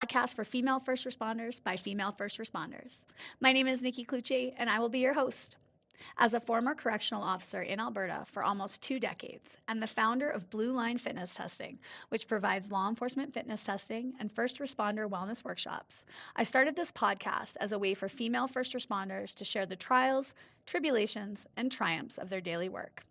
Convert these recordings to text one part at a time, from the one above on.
podcast for female first responders by female first responders. My name is Nikki Cloutier, and I will be your host. As a former correctional officer in Alberta for almost 2 decades and the founder of Blue Line Fitness Testing, which provides law enforcement fitness testing and first responder wellness workshops, I started this podcast as a way for female first responders to share the trials, tribulations, and triumphs of their daily work.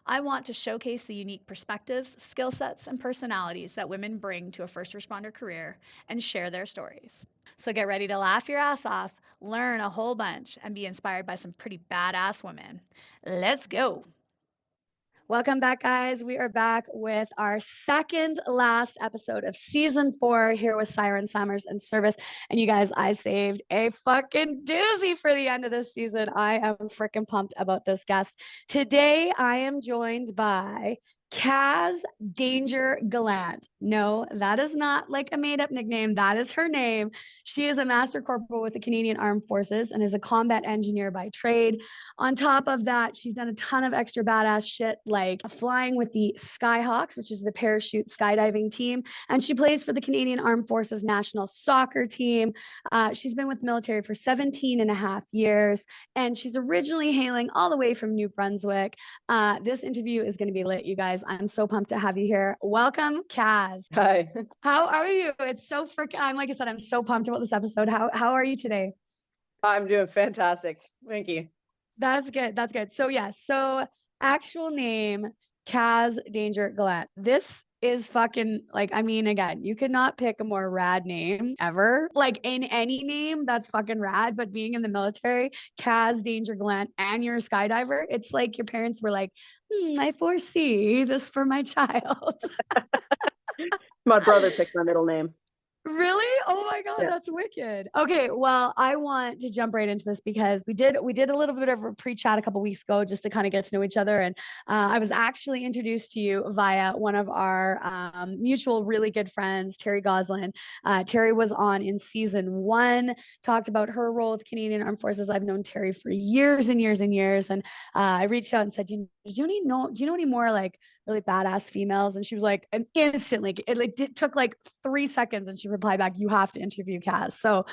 I want to showcase the unique perspectives, skill sets, and personalities that women bring to a first responder career and share their stories. So get ready to laugh your ass off, learn a whole bunch, and be inspired by some pretty badass women. Let's go. Welcome back, guys. We are back with our second last episode of season 4 here with Sirens, Summers, and Service. And you guys, I saved a fucking doozy for the end of this season. I am freaking pumped about this guest. Today, I am joined by Kazz Gallant. No, that is not like a made up nickname. That is her name. She is a Master Corporal with the Canadian Armed Forces and is a combat engineer by trade. On top of that, she's done a ton of extra badass shit like flying with the SkyHawks, which is the parachute skydiving team. And she plays for the Canadian Armed Forces national soccer team. She's been with the military for 17 and a half years. And she's originally hailing all the way from New Brunswick. This interview is going to be lit, you guys. I'm so pumped to have you here. Welcome, Kazz. Hi. How are you? It's so freaking, like I said, I'm so pumped about this episode. How are you today? I'm doing fantastic. Thank you. That's good. That's good. So so actual name, Kazz Gallant. This is fucking like, I mean, again, you could not pick a more rad name ever. Like in any name, that's fucking rad. But being in the military, Kazz Gallant, and you're a skydiver, it's like your parents were like, I foresee this for my child. My brother picked my middle name. Really? Oh my God, that's wicked. Okay, well, I want to jump right into this because we did a little bit of a pre-chat a couple weeks ago just to kind of get to know each other, and I was actually introduced to you via one of our mutual really good friends, Terry Goslin. Terry was on in season 1, talked about her role with Canadian Armed Forces. I've known Terry for years and years and years, and I reached out and said, do you know any more like really badass females? And she was like, and instantly it took like 3 seconds and she replied back, you have to interview Kazz. So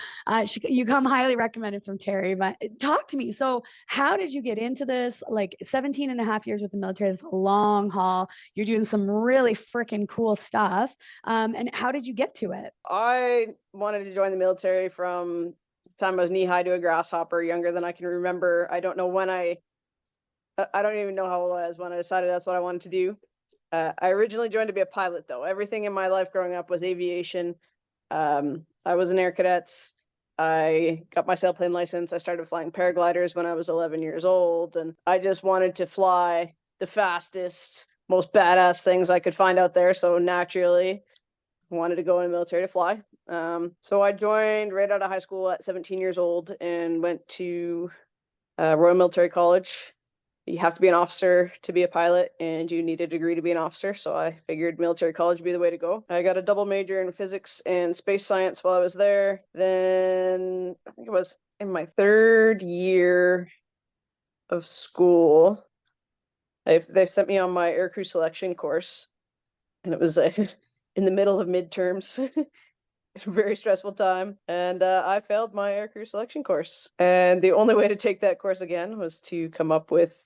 you come highly recommended from Terry. But talk to me, so how did you get into this? Like 17 and a half years with the military, it's a long haul, you're doing some really freaking cool stuff, and how did you get to it? I wanted to join the military from the time I was knee high to a grasshopper, younger than I can remember. I don't know when I don't even know how old I was when I decided that's what I wanted to do. I originally joined to be a pilot, though. Everything in my life growing up was aviation. I was in Air Cadets. I got my sailplane license. I started flying paragliders when I was 11 years old, and I just wanted to fly the fastest, most badass things I could find out there. So naturally, I wanted to go in the military to fly. So I joined right out of high school at 17 years old and went to Royal Military College. You have to be an officer to be a pilot, and you need a degree to be an officer. So I figured military college would be the way to go. I got a double major in physics and space science while I was there. Then I think it was in my 3rd year of school, they sent me on my aircrew selection course, and it was in the middle of midterms. Very stressful time, and I failed my aircrew selection course. And the only way to take that course again was to come up with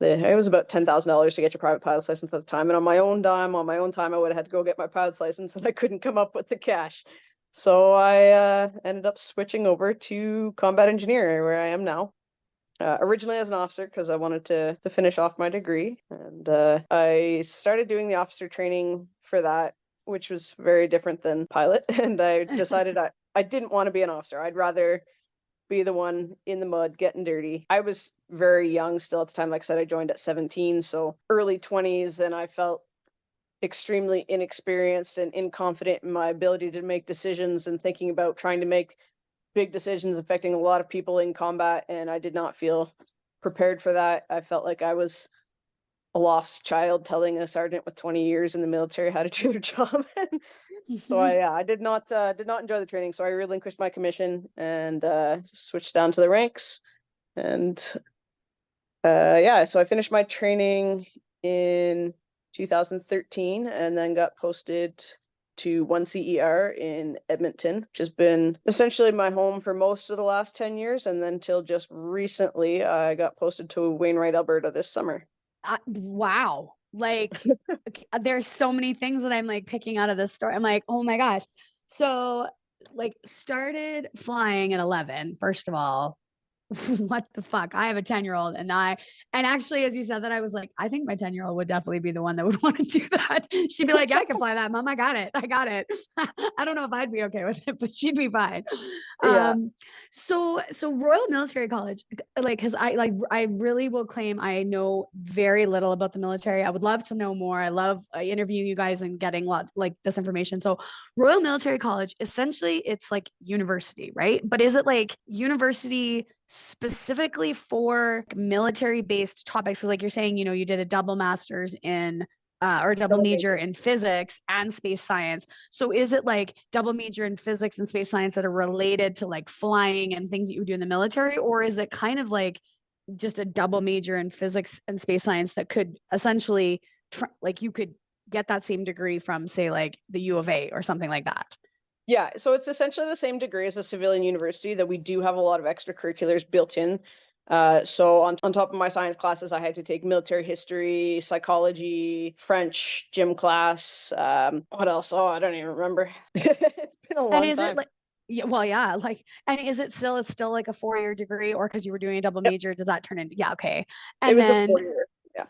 it was about $10,000 to get your private pilot's license at the time. And on my own time, I would have had to go get my pilot's license, and I couldn't come up with the cash. So I ended up switching over to combat engineering, where I am now. Originally as an officer, because I wanted to finish off my degree. And I started doing the officer training for that, which was very different than pilot. And I decided I didn't want to be an officer. I'd rather be the one in the mud getting dirty. I was very young still at the time. Like I said, I joined at 17, so early 20s, and I felt extremely inexperienced and inconfident in my ability to make decisions and thinking about trying to make big decisions affecting a lot of people in combat, and I did not feel prepared for that. I felt like I was a lost child telling a sergeant with 20 years in the military how to do their job. So I did not enjoy the training. So I relinquished my commission and switched down to the ranks. And so I finished my training in 2013 and then got posted to 1CER in Edmonton, which has been essentially my home for most of the last 10 years. And then till just recently, I got posted to Wainwright, Alberta this summer. Wow. Like there's so many things that I'm like picking out of this story. I'm like, oh my gosh. So like started flying at 11, first of all. What the fuck? I have a 10-year-old and actually, as you said that, I was like, I think my 10-year-old would definitely be the one that would want to do that. She'd be like, yeah, I can fly that, Mom. I got it. I don't know if I'd be okay with it, but she'd be fine. Yeah. So Royal Military College, I really will claim I know very little about the military. I would love to know more. I love interviewing you guys and getting like this information. So Royal Military College, essentially it's like university, right? But is it like university specifically for military-based topics? So like you're saying, you did a double master's in or double major in physics and space science. So is it like double major in physics and space science that are related to like flying and things that you do in the military? Or is it kind of like just a double major in physics and space science that could essentially like you could get that same degree from, say, like the U of A or something like that? Yeah, so it's essentially the same degree as a civilian university, that we do have a lot of extracurriculars built in. So on top of my science classes, I had to take military history, psychology, French, gym class. What else? Oh, I don't even remember. It's been a long time. And is it like, yeah, well, yeah, like, and is it still, it's still like a 4-year degree, or because you were doing a double major, does that turn into, yeah, okay. And it was then, a 4-year. Yeah.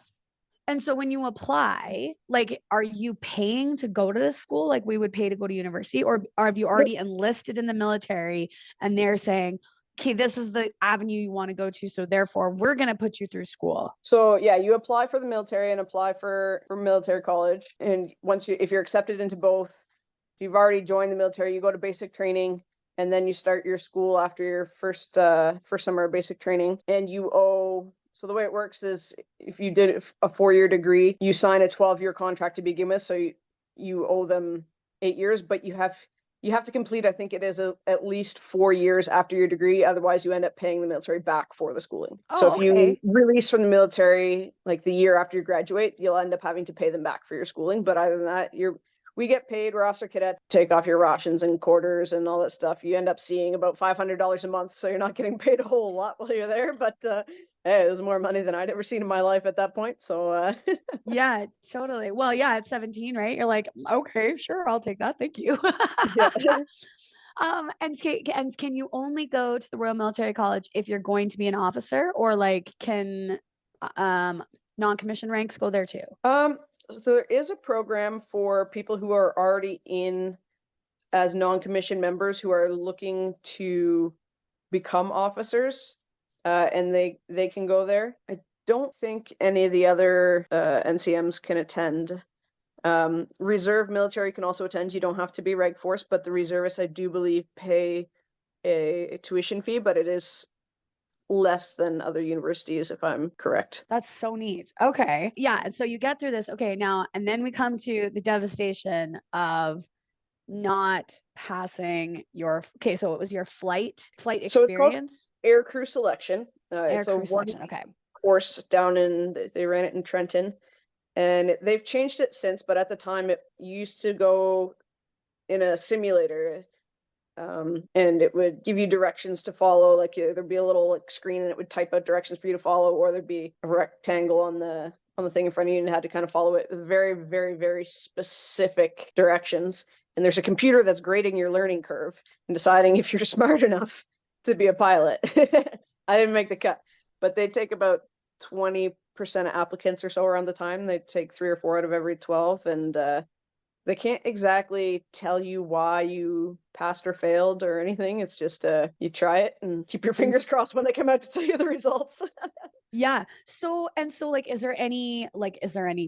and so when you apply, like, are you paying to go to this school? Like we would pay to go to university, or have you already enlisted in the military and they're saying, okay, this is the avenue you want to go to, so therefore we're going to put you through school? So yeah, you apply for the military and apply for military college. And if you're accepted into both, if you've already joined the military, you go to basic training, and then you start your school after your first summer of basic training. And you owe, so the way it works is, if you did a 4-year degree, you sign a 12-year contract to begin with. So you owe them 8 years, but you have to complete, I think it is at least 4 years after your degree. Otherwise, you end up paying the military back for the schooling. So if you release from the military, like the year after you graduate, you'll end up having to pay them back for your schooling. But other than that, we get paid. We're officer cadet, take off your rations and quarters and all that stuff. You end up seeing about $500 a month. So you're not getting paid a whole lot while you're there. But hey, it was more money than I'd ever seen in my life at that point. So yeah, totally. Well, yeah, at 17, right? You're like, okay, sure, I'll take that. Thank you. yeah. And can you only go to the Royal Military College if you're going to be an officer, or like can non-commissioned ranks go there too? So there is a program for people who are already in as non-commissioned members who are looking to become officers, and they can go there. I don't think any of the other NCMs can attend. Reserve military can also attend. You don't have to be Reg Force, but the reservists, I do believe, pay a tuition fee, but it is less than other universities, if I'm correct. That's so neat. Okay. Yeah. And so you get through this. Okay. Now, and then we come to the devastation of not passing your, okay, so it was your flight experience? So it's called air crew selection. Air it's crew a selection. Okay. course down they ran it in Trenton, and they've changed it since, but at the time it used to go in a simulator. And it would give you directions to follow. Like there'd be a little screen and it would type out directions for you to follow, or there'd be a rectangle on the thing in front of you and you had to kind of follow it. Very, very, very specific directions. And there's a computer that's grading your learning curve and deciding if you're smart enough to be a pilot. I didn't make the cut, but they take about 20% of applicants or so around the time. They take 3 or 4 out of every 12, and they can't exactly tell you why you passed or failed or anything. It's just you try it and keep your fingers crossed when they come out to tell you the results. Yeah. So like, is there any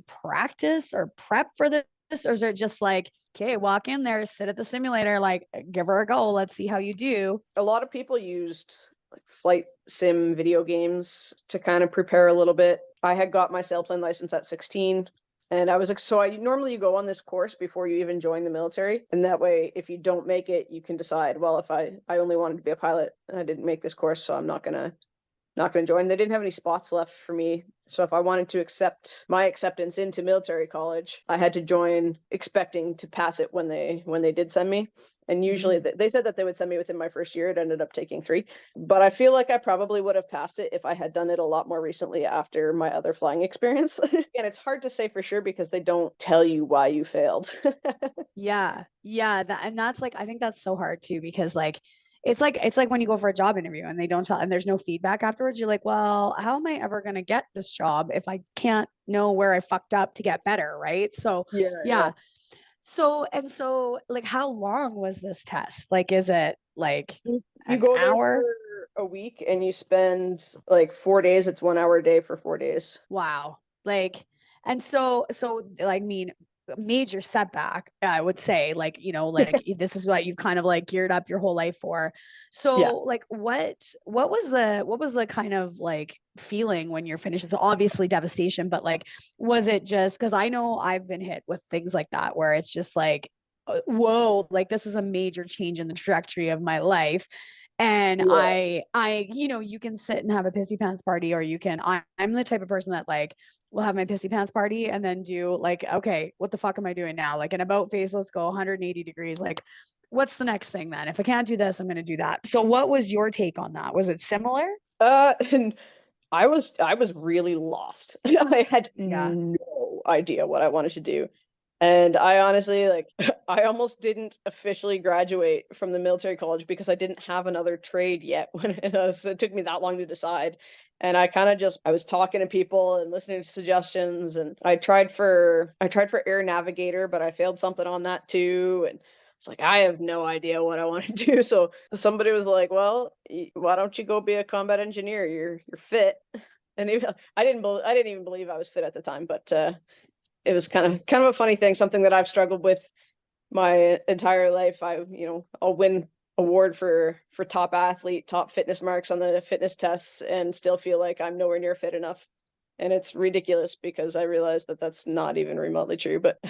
practice or prep for this? Or is it just like, okay, walk in there, sit at the simulator, like give her a go, let's see how you do? A lot of people used like flight sim video games to kind of prepare a little bit. I had got my sailplane license at 16. And I was like, so normally you go on this course before you even join the military. And that way, if you don't make it, you can decide, well, if I only wanted to be a pilot and I didn't make this course, so I'm not gonna join. They didn't have any spots left for me. So if I wanted to accept my acceptance into military college, I had to join expecting to pass it when they did send me. And usually they said that they would send me within my first year. It ended up taking 3. But I feel like I probably would have passed it if I had done it a lot more recently after my other flying experience. And it's hard to say for sure because they don't tell you why you failed. Yeah. Yeah. And that's like, I think that's so hard too, because like, it's like when you go for a job interview and they don't tell, and there's no feedback afterwards. You're like, well, how am I ever going to get this job if I can't know where I fucked up to get better? Right. So, Yeah. yeah. So, like, how long was this test? Like, is it like You an go there hour? for a week and you spend like 4 days. It's 1 hour a day for 4 days. Wow. Like, and so I mean, major setback, I would say, like, like this is what you've kind of like geared up your whole life for. Yeah. So like what was the kind of like feeling when you're finished? It's obviously devastation, but like was it just because I know I've been hit with things like that where it's just like whoa, like this is a major change in the trajectory of my life. And Yeah. you can sit and have a pissy pants party, or I'm the type of person that like will have my pissy pants party and then do like, okay, what the fuck am I doing now? Like an about face, let's go 180 degrees. Like, what's the next thing then? If I can't do this, I'm going to do that. So what was your take on that? Was it similar? And I was really lost. I had Yeah. no idea what I wanted to do. And I honestly like I almost didn't officially graduate from the military college because I didn't have another trade yet it took me that long to decide. And I kind of just I was talking to people and listening to suggestions, and I tried for air navigator, but I failed something on that too. And it's like I have no idea what I want to do. So somebody was like, "Well, why don't you go be a combat engineer? You're fit." And I didn't even believe I was fit at the time, but it was kind of a funny thing, something that I've struggled with my entire life. I'll win award for top athlete, top fitness marks on the fitness tests, and still feel like I'm nowhere near fit enough. And it's ridiculous because I realized that that's not even remotely true. But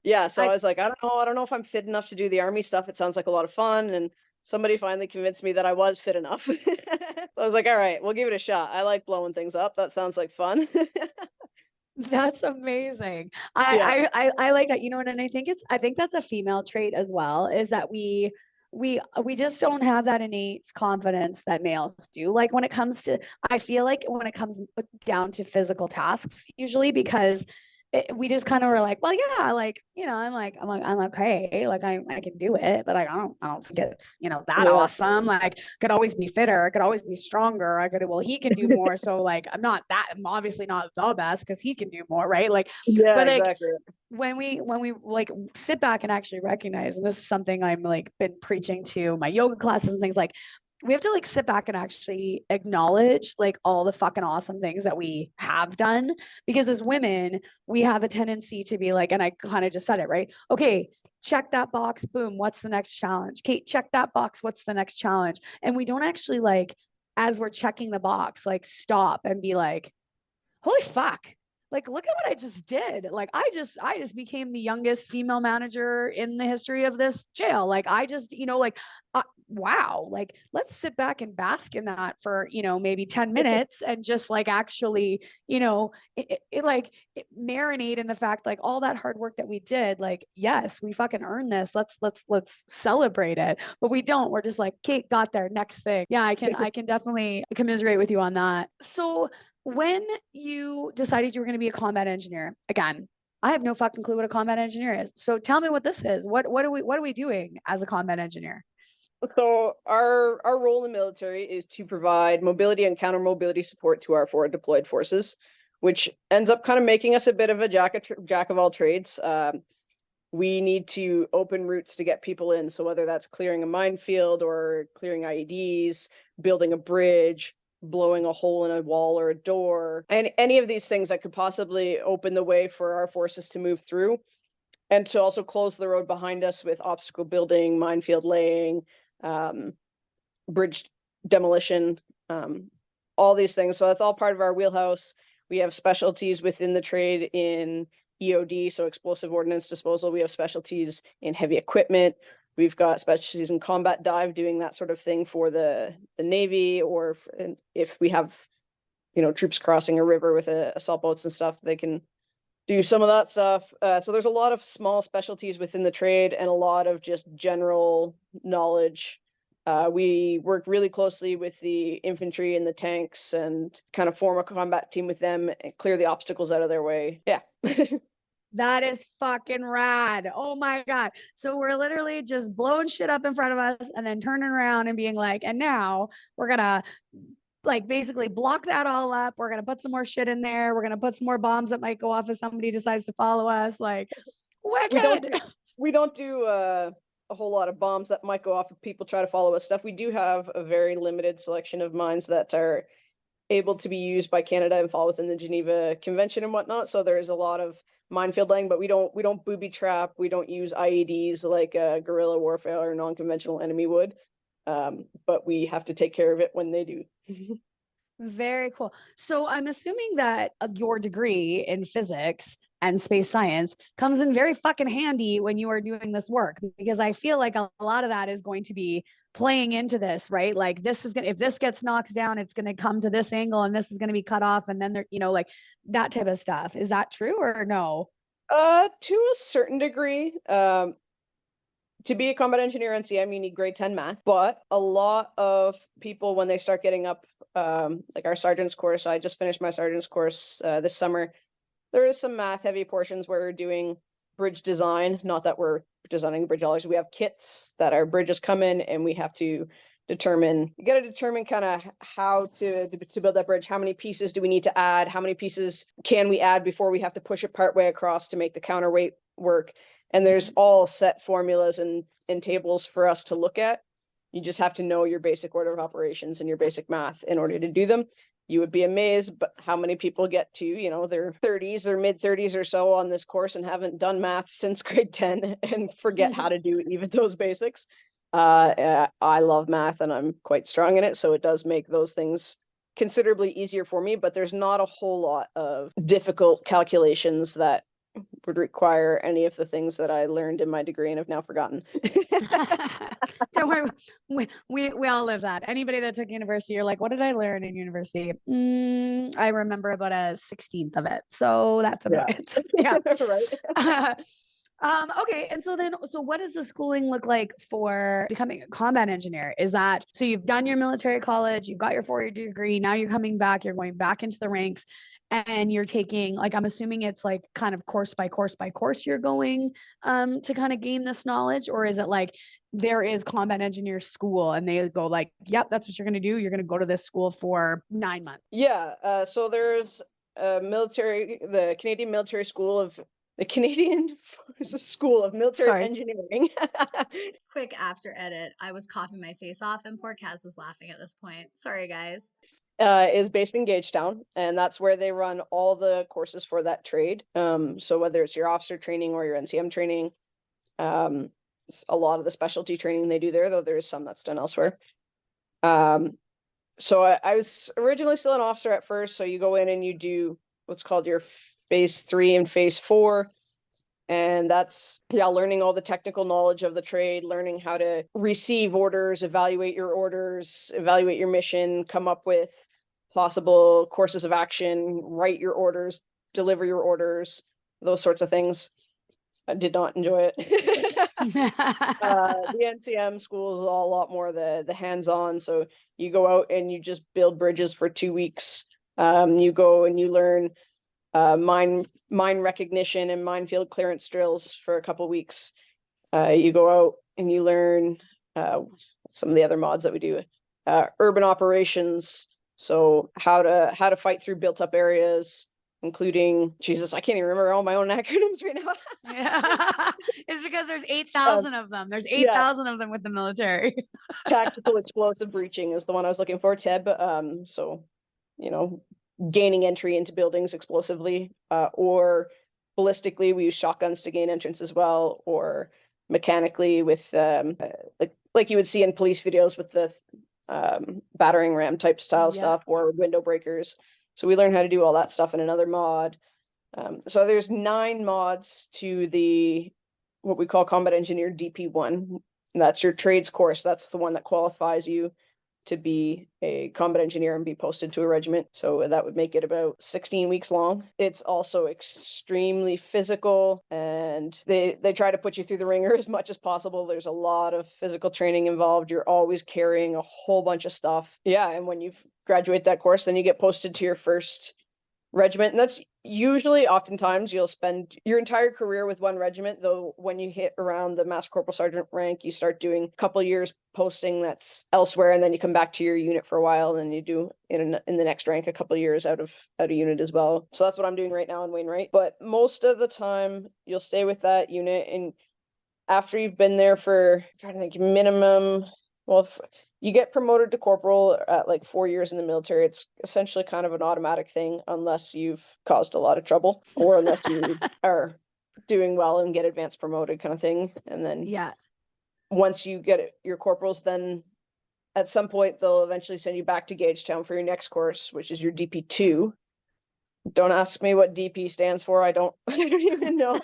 yeah, so I I was like, I don't know if I'm fit enough to do the army stuff. It sounds like a lot of fun. And somebody finally convinced me that I was fit enough. So I was like, all right, we'll give it a shot. I like blowing things up. That sounds like fun. That's amazing. Yeah. I like that, and I think that's a female trait as well, is that we just don't have that innate confidence that males do. Like when it comes to, I feel like when it comes down to physical tasks, usually because we just kind of were like, well, yeah, like, I'm okay. Like I can do it, but like, I don't think it's, that Yeah. awesome. Like could always be fitter. I could always be stronger. Well, he can do more. So like, I'm obviously not the best because he can do more. Right. Like, Yeah, but like, exactly. when we like sit back and actually recognize, and this is something I'm like been preaching to my yoga classes and things, like we have to like sit back and actually acknowledge like all the fucking awesome things that we have done, because as women we have a tendency to be like, and I kind of just said it, right? Okay, check that box, boom, what's the next challenge? Kate, check that box, what's the next challenge? And we don't actually, like, as we're checking the box, like stop and be like, holy fuck, like look at what I just did. Like I just became the youngest female manager in the history of this jail. Like I just, like, wow, like let's sit back and bask in that for, maybe 10 minutes and just like actually, marinate in the fact, like all that hard work that we did, like yes, we fucking earned this. Let's celebrate it. But we don't. We're just like, Kate got there, next thing. Yeah, I can definitely commiserate with you on that. So when you decided you were going to be a combat engineer, again, I have no fucking clue what a combat engineer is. So tell me what this is. What are we doing as a combat engineer? So our role in the military is to provide mobility and counter mobility support to our forward deployed forces, which ends up kind of making us a bit of a jack of all trades. We need to open routes to get people in. So whether that's clearing a minefield or clearing IEDs, building a bridge, blowing a hole in a wall or a door, and any of these things that could possibly open the way for our forces to move through, and to also close the road behind us with obstacle building, minefield laying, um, bridge demolition, all these things. So that's all part of our wheelhouse. We have specialties within the trade in EOD, so explosive ordnance disposal. We have specialties in heavy equipment. We've got specialties in combat dive, doing that sort of thing for the Navy, or if we have troops crossing a river with assault boats and stuff. They can do some of that stuff. So there's a lot of small specialties within the trade and a lot of just general knowledge. We work really closely with the infantry and the tanks and kind of form a combat team with them and clear the obstacles out of their way. Yeah. That is fucking rad. Oh my God. So we're literally just blowing shit up in front of us and then turning around and being like, and now we're going to like basically block that all up. We're going to put some more shit in there. We're going to put some more bombs that might go off if somebody decides to follow us. Like, wicked. We don't do a whole lot of bombs that might go off if people try to follow us stuff. We do have a very limited selection of mines that are able to be used by Canada and fall within the Geneva Convention and whatnot. So there's a lot of minefield laying, but we don't booby trap. We don't use IEDs like guerrilla warfare or non-conventional enemy would. But we have to take care of it when they do. Very cool. So I'm assuming that your degree in physics and space science comes in very fucking handy when you are doing this work, because I feel like a lot of that is going to be playing into this, right? Like if this gets knocked down, it's going to come to this angle and this is going to be cut off. And then there, like that type of stuff. Is that true or no? To a certain degree. To be a combat engineer NCM, you need grade 10 math, but a lot of people, when they start getting up, like our sergeant's course, I just finished my sergeant's course this summer. There is some math heavy portions where we're doing bridge design, not that we're designing bridge dollars. We have kits that our bridges come in and we have to determine kind of how to build that bridge. How many pieces do we need to add? How many pieces can we add before we have to push it partway across to make the counterweight work? And there's all set formulas and tables for us to look at. You just have to know your basic order of operations and your basic math in order to do them. You would be amazed but how many people get to, their 30s or mid 30s or so on this course and haven't done math since grade 10 and forget how to do even those basics. I love math and I'm quite strong in it. So it does make those things considerably easier for me, but there's not a whole lot of difficult calculations that would require any of the things that I learned in my degree and have now forgotten. Don't worry, we all live that. Anybody that took university, you're like, what did I learn in university? I remember about a 16th of it, so that's about it. Yeah. Right. Okay, and so what does the schooling look like for becoming a combat engineer? Is that so you've done your military college, you've got your 4-year degree, now you're coming back, you're going back into the ranks, and you're taking, like, I'm assuming it's like kind of course by course you're going to kind of gain this knowledge, or is it like there is combat engineer school and they go like, yep, that's what you're going to do, you're going to go to this school for 9 months? Yeah, so there's the Canadian Military School of Military Engineering. Quick after edit. I was coughing my face off and poor Kazz was laughing at this point. Sorry, guys. Is based in Gagetown, and that's where they run all the courses for that trade. So whether it's your officer training or your NCM training, a lot of the specialty training they do there, though there is some that's done elsewhere. So I was originally still an officer at first, so you go in and you do what's called your phase 3 and phase 4. And that's, learning all the technical knowledge of the trade, learning how to receive orders, evaluate your mission, come up with possible courses of action, write your orders, deliver your orders, those sorts of things. I did not enjoy it. The NCM school is a lot more the hands-on. So you go out and you just build bridges for 2 weeks. You go and you learn mine recognition and minefield clearance drills for a couple weeks. You go out and you learn some of the other mods that we do. Urban operations, so how to fight through built up areas, including, Jesus, I can't even remember all my own acronyms right now. Yeah. It's because there's 8,000 of them. There's 8,000 of them with the military. Tactical explosive breaching is the one I was looking for, TEB. So, gaining entry into buildings explosively, or ballistically, we use shotguns to gain entrance as well, or mechanically with like you would see in police videos with the battering ram type style stuff, or window breakers. So we learn how to do all that stuff in another mod. So there's 9 mods to what we call Combat Engineer DP1. And that's your trades course. That's the one that qualifies you to be a combat engineer and be posted to a regiment. So that would make it about 16 weeks long. It's also extremely physical, and they try to put you through the ringer as much as possible. There's a lot of physical training involved. You're always carrying a whole bunch of stuff. Yeah, and when you graduate that course, then you get posted to your first regiment, and that's usually, oftentimes, you'll spend your entire career with one regiment, though when you hit around the Master Corporal Sergeant rank, you start doing a couple years posting that's elsewhere, and then you come back to your unit for a while, and you do in the next rank a couple years out of unit as well. So that's what I'm doing right now in Wainwright. But most of the time, you'll stay with that unit, and after you've been there for, I'm trying to think, minimum, well, you get promoted to corporal at like 4 years in the military. It's essentially kind of an automatic thing unless you've caused a lot of trouble or unless you are doing well and get advanced promoted kind of thing. And then once you get your corporals, then at some point they'll eventually send you back to Gagetown for your next course, which is your DP2. Don't ask me what DP stands for. I don't even know.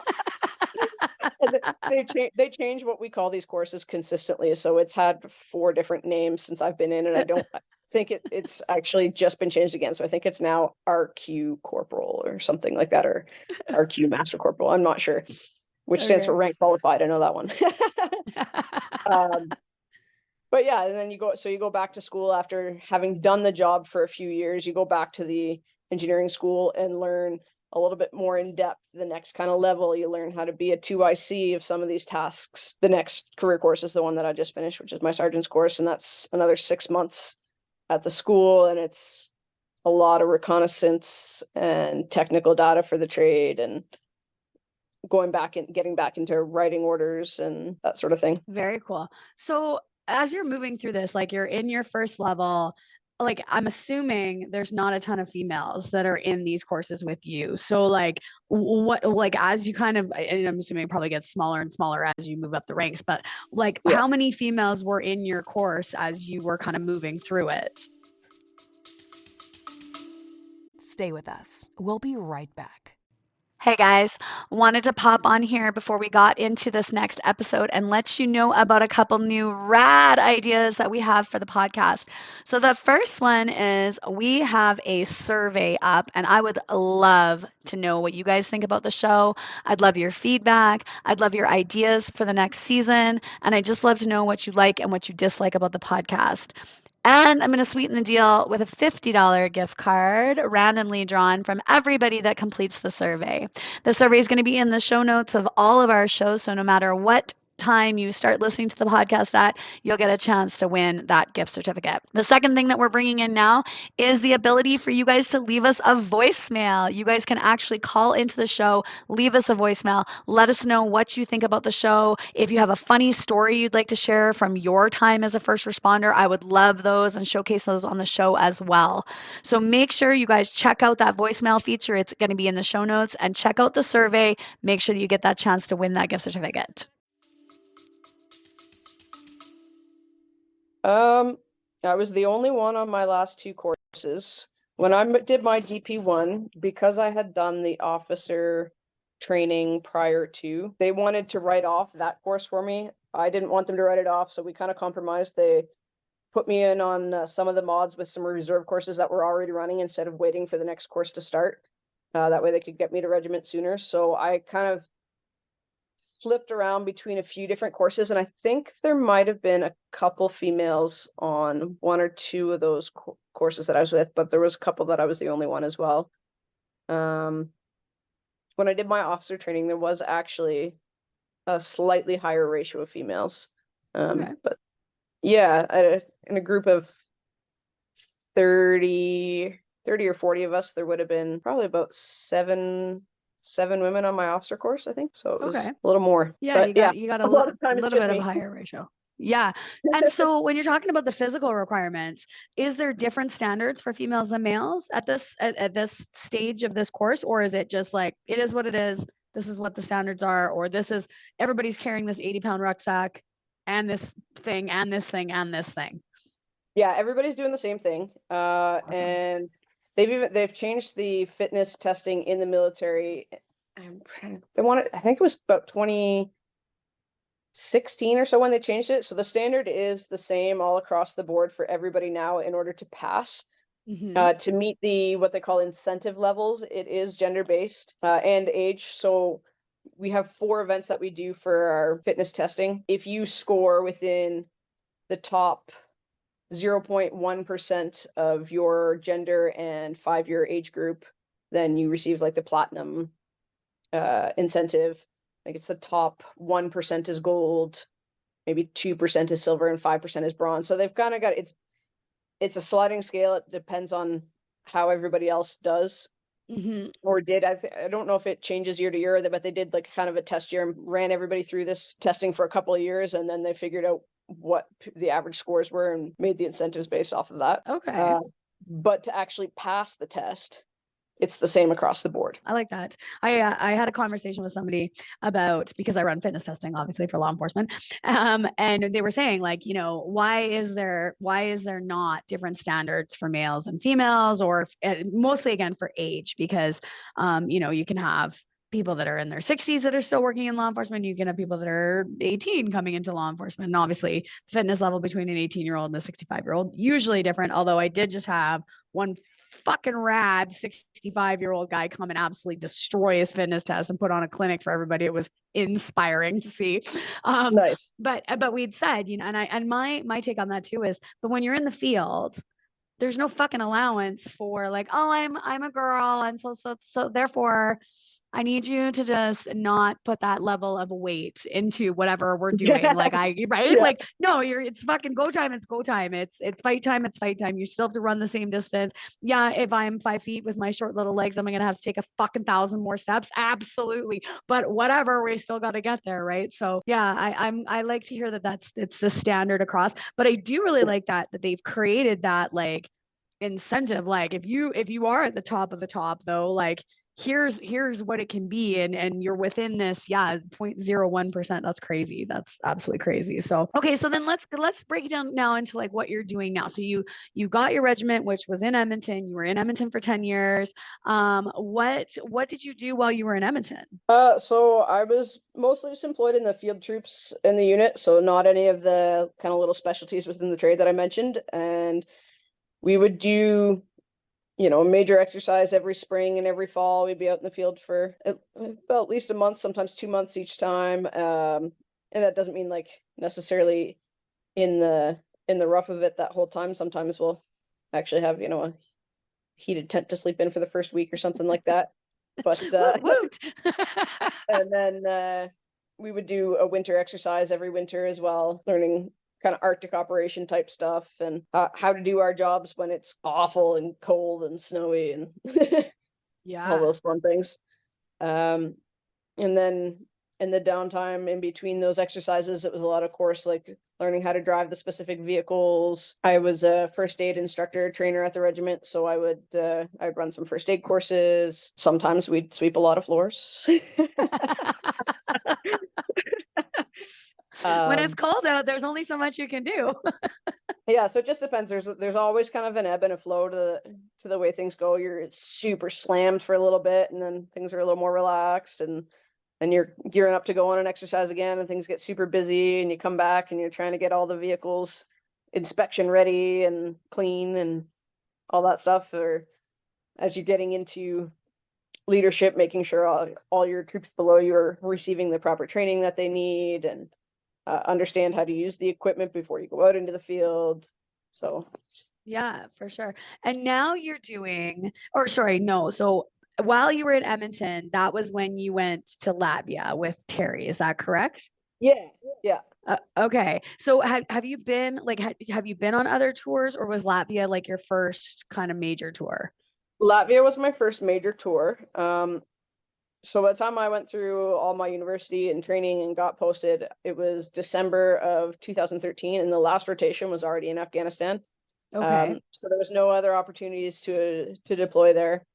They change what we call these courses consistently, so it's had 4 different names since I've been in, and I don't think it's actually just been changed again. So I think it's now RQ Corporal or something like that, or RQ Master Corporal. I'm not sure, which stands for rank qualified. I know that one. But yeah, and then you go back to school after having done the job for a few years. You go back to the engineering school and learn a little bit more in depth. The next kind of level, you learn how to be a 2IC of some of these tasks. The next career course is the one that I just finished, which is my sergeant's course, and that's another 6 months at the school, and it's a lot of reconnaissance and technical data for the trade, and going back and getting back into writing orders and that sort of thing. Very cool. So as you're moving through this, like you're in your first level, like I'm assuming there's not a ton of females that are in these courses with you. So like what, like as you kind of, and I'm assuming it probably gets smaller and smaller as you move up the ranks, but like how many females were in your course as you were kind of moving through it? Stay with us. We'll be right back. Hey guys, wanted to pop on here before we got into this next episode and let you know about a couple new rad ideas that we have for the podcast. So the first one is we have a survey up, and I would love to know what you guys think about the show. I'd love your feedback. I'd love your ideas for the next season, and I'd just love to know what you like and what you dislike about the podcast. And I'm going to sweeten the deal with a $50 gift card randomly drawn from everybody that completes the survey. The survey is going to be in the show notes of all of our shows, so no matter what time you start listening to the podcast at, you'll get a chance to win that gift certificate. The second thing that we're bringing in now is the ability for you guys to leave us a voicemail. You guys can actually call into the show, leave us a voicemail, let us know what you think about the show. If you have a funny story you'd like to share from your time as a first responder, I would love those and showcase those on the show as well. So make sure you guys check out that voicemail feature. It's going to be in the show notes, and check out the survey. Make sure you get that chance to win that gift certificate. I was the only one on my last 2 courses. When I did my DP1, because I had done the officer training prior to, they wanted to write off that course for me. I didn't want them to write it off, so we kind of compromised. They put me in on some of the mods with some reserve courses that were already running instead of waiting for the next course to start. That way they could get me to regiment sooner. So I kind of flipped around between a few different courses, and I think there might have been a couple females on 1 or 2 of those courses that I was with, but there was a couple that I was the only one as well. When I did my officer training, there was actually a slightly higher ratio of females. But yeah, in a group of 30 or 40 of us, there would have been probably about 7 women on my officer course, I think. So it was a little more. Yeah, but you got a little bit of a higher ratio. Yeah. And so when you're talking about the physical requirements, is there different standards for females and males at this stage of this course, or is it just like it is what it is? This is what the standards are, or this is everybody's carrying this 80-pound rucksack and this thing and this thing and this thing? Yeah, everybody's doing the same thing. Awesome. And they've changed the fitness testing in the military. I think it was about 16 or so when they changed it. So the standard is the same all across the board for everybody now in order to pass. To meet the what they call incentive levels, it is gender-based and age. So we have 4 events that we do for our fitness testing. If you score within the top 0.1% of your gender and 5-year age group, then you receive like the platinum incentive. I think it's the top 1% is gold, maybe 2% is silver, and 5% is bronze. So they've kind of got it's a sliding scale. It depends on how everybody else does or did. I don't know if it changes year to year, but they did like kind of a test year and ran everybody through this testing for a couple of years, and then they figured out what the average scores were and made the incentives based off of that. Okay. But to actually pass the test, it's the same across the board. I like that. I had a conversation with somebody about, because I run fitness testing, obviously, for law enforcement, and they were saying, like, you know, why is there not different standards for males and females, or mostly again for age, because you know, you can have people that are in their 60s that are still working in law enforcement. You can have people that are 18 coming into law enforcement, and obviously the fitness level between an 18-year-old and a 65-year-old usually different. Although I did just have one fucking rad 65-year-old guy come and absolutely destroy his fitness test and put on a clinic for everybody. It was inspiring to see. Nice. But we'd said, you know, and my take on that too is, but when you're in the field, there's no fucking allowance for like, oh, I'm a girl, and so therefore I need you to just not put that level of weight into whatever we're doing. Like right? Yeah. Like, no, it's fucking go time. It's go time. It's fight time. It's fight time. You still have to run the same distance. Yeah. If I'm 5 feet with my short little legs, I'm going to have to take a fucking 1,000 more steps. Absolutely. But whatever, we still got to get there. Right. So yeah, I like to hear that it's the standard across, but I do really like that they've created that like incentive. Like if you are at the top of the top though, like, here's what it can be, and you're within this 0.01%. That's crazy. That's absolutely crazy. So okay, so then let's break it down now into like what you're doing now. So you got your regiment, which was in Edmonton. You were in Edmonton for 10 years. What did you do while you were in Edmonton? So I was mostly just employed in the field troops in the unit, so not any of the kind of little specialties within the trade that I mentioned. And we would do, you know, a major exercise every spring and every fall. We'd be out in the field for at least a month, sometimes 2 months each time. And that doesn't mean like necessarily in the rough of it that whole time. Sometimes we'll actually have, you know, a heated tent to sleep in for the first week or something like that. But Woot. and then we would do a winter exercise every winter as well, learning kind of Arctic operation type stuff and how to do our jobs when it's awful and cold and snowy and all those fun things. And then in the downtime in between those exercises, it was a lot of course, like learning how to drive the specific vehicles. I was a first aid instructor, trainer at the regiment. So I'd run some first aid courses. Sometimes we'd sweep a lot of floors. When it's cold out, there's only so much you can do. Yeah, so it just depends. There's always kind of an ebb and a flow to the way things go. You're super slammed for a little bit, and then things are a little more relaxed, and then you're gearing up to go on an exercise again, and things get super busy, and you come back and you're trying to get all the vehicles inspection ready and clean and all that stuff. Or as you're getting into leadership, making sure all your troops below you are receiving the proper training that they need and understand how to use the equipment before you go out into the field. So yeah, for sure. And now you're doing, or sorry, no. So while you were in Edmonton, that was when you went to Latvia with Terry. Is that correct? yeah. Okay. So have you been like, have you been on other tours, or was Latvia like your first kind of major tour? Latvia was my first major tour. So by the time I went through all my university and training and got posted, it was December of 2013, and the last rotation was already in Afghanistan. Okay. So there was no other opportunities to deploy there.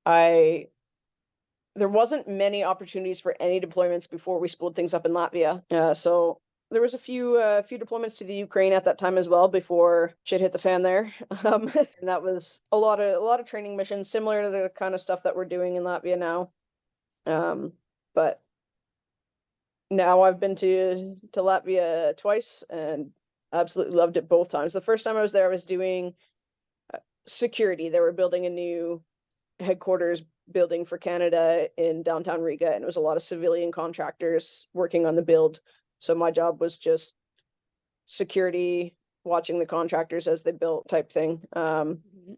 There wasn't many opportunities for any deployments before we spooled things up in Latvia. So there was a few deployments to the Ukraine at that time as well before shit hit the fan there. And that was a lot of training missions similar to the kind of stuff that we're doing in Latvia now. But now I've been to Latvia twice and absolutely loved it both times. The first time I was there, I was doing security. They were building a new headquarters building for Canada in downtown Riga, and it was a lot of civilian contractors working on the build. So my job was just security, watching the contractors as they built type thing.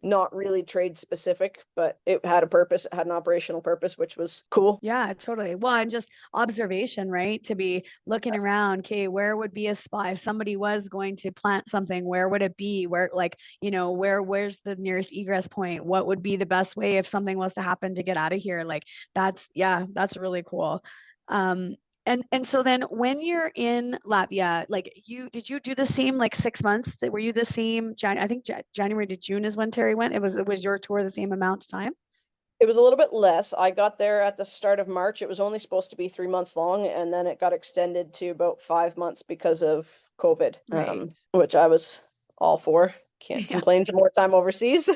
Not really trade specific, but it had a purpose. It had an operational purpose, which was cool. Yeah, totally. Well, and just observation, right? To be looking around, okay, where would be a spot if somebody was going to plant something, where would it be? Where, like, where's the nearest egress point? What would be the best way if something was to happen to get out of here? Like that's really cool. And so then when you're in Latvia, like did you do the same like 6 months? Were you the same I think January to June is when Terry went. It was your tour the same amount of time? It was a little bit less. I got there at the start of March. It was only supposed to be 3 months long, and then it got extended to about 5 months because of COVID, Right. which I was all for. Can't complain to more time overseas.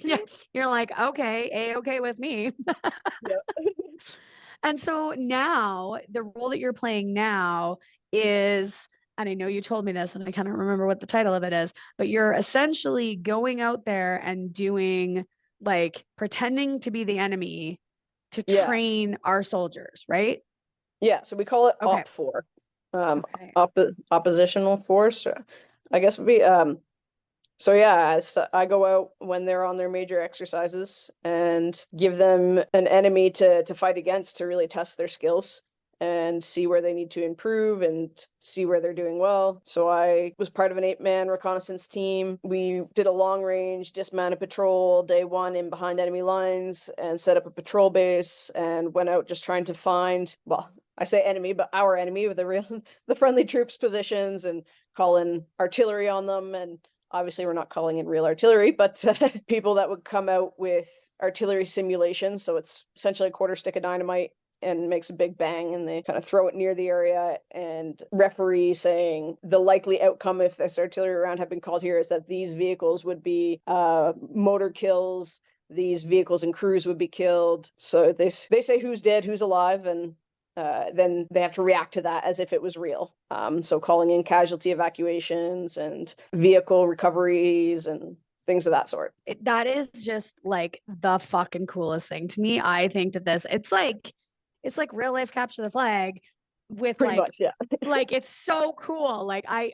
Yeah, you're like, okay, okay with me. Yeah. And so now the role that you're playing now is, and I know you told me this and I kind of remember what the title of it is, but you're essentially going out there and doing like pretending to be the enemy to Yeah. train our soldiers, right? Yeah, so we call it Okay. OP4. Okay. Oppositional force, I guess would be. So yeah, I go out when they're on their major exercises and give them an enemy to fight against to really test their skills and see where they need to improve and see where they're doing well. So I was part of an 8-man reconnaissance team. We did a long range dismounted patrol day one in behind enemy lines and set up a patrol base and went out just trying to find, well, I say enemy, but our enemy with the friendly troops positions and call in artillery on them. And obviously we're not calling in real artillery, but people that would come out with artillery simulations. So it's essentially a quarter stick of dynamite and makes a big bang, and they kind of throw it near the area, and referee saying the likely outcome if this artillery round had been called here is that these vehicles would be motor kills, these vehicles and crews would be killed. So they say who's dead, who's alive, and then they have to react to that as if it was real. So calling in casualty evacuations and vehicle recoveries and things of that sort. That is just like the fucking coolest thing to me. I think that it's like real life capture the flag with Pretty like much, yeah. like it's so cool. Like I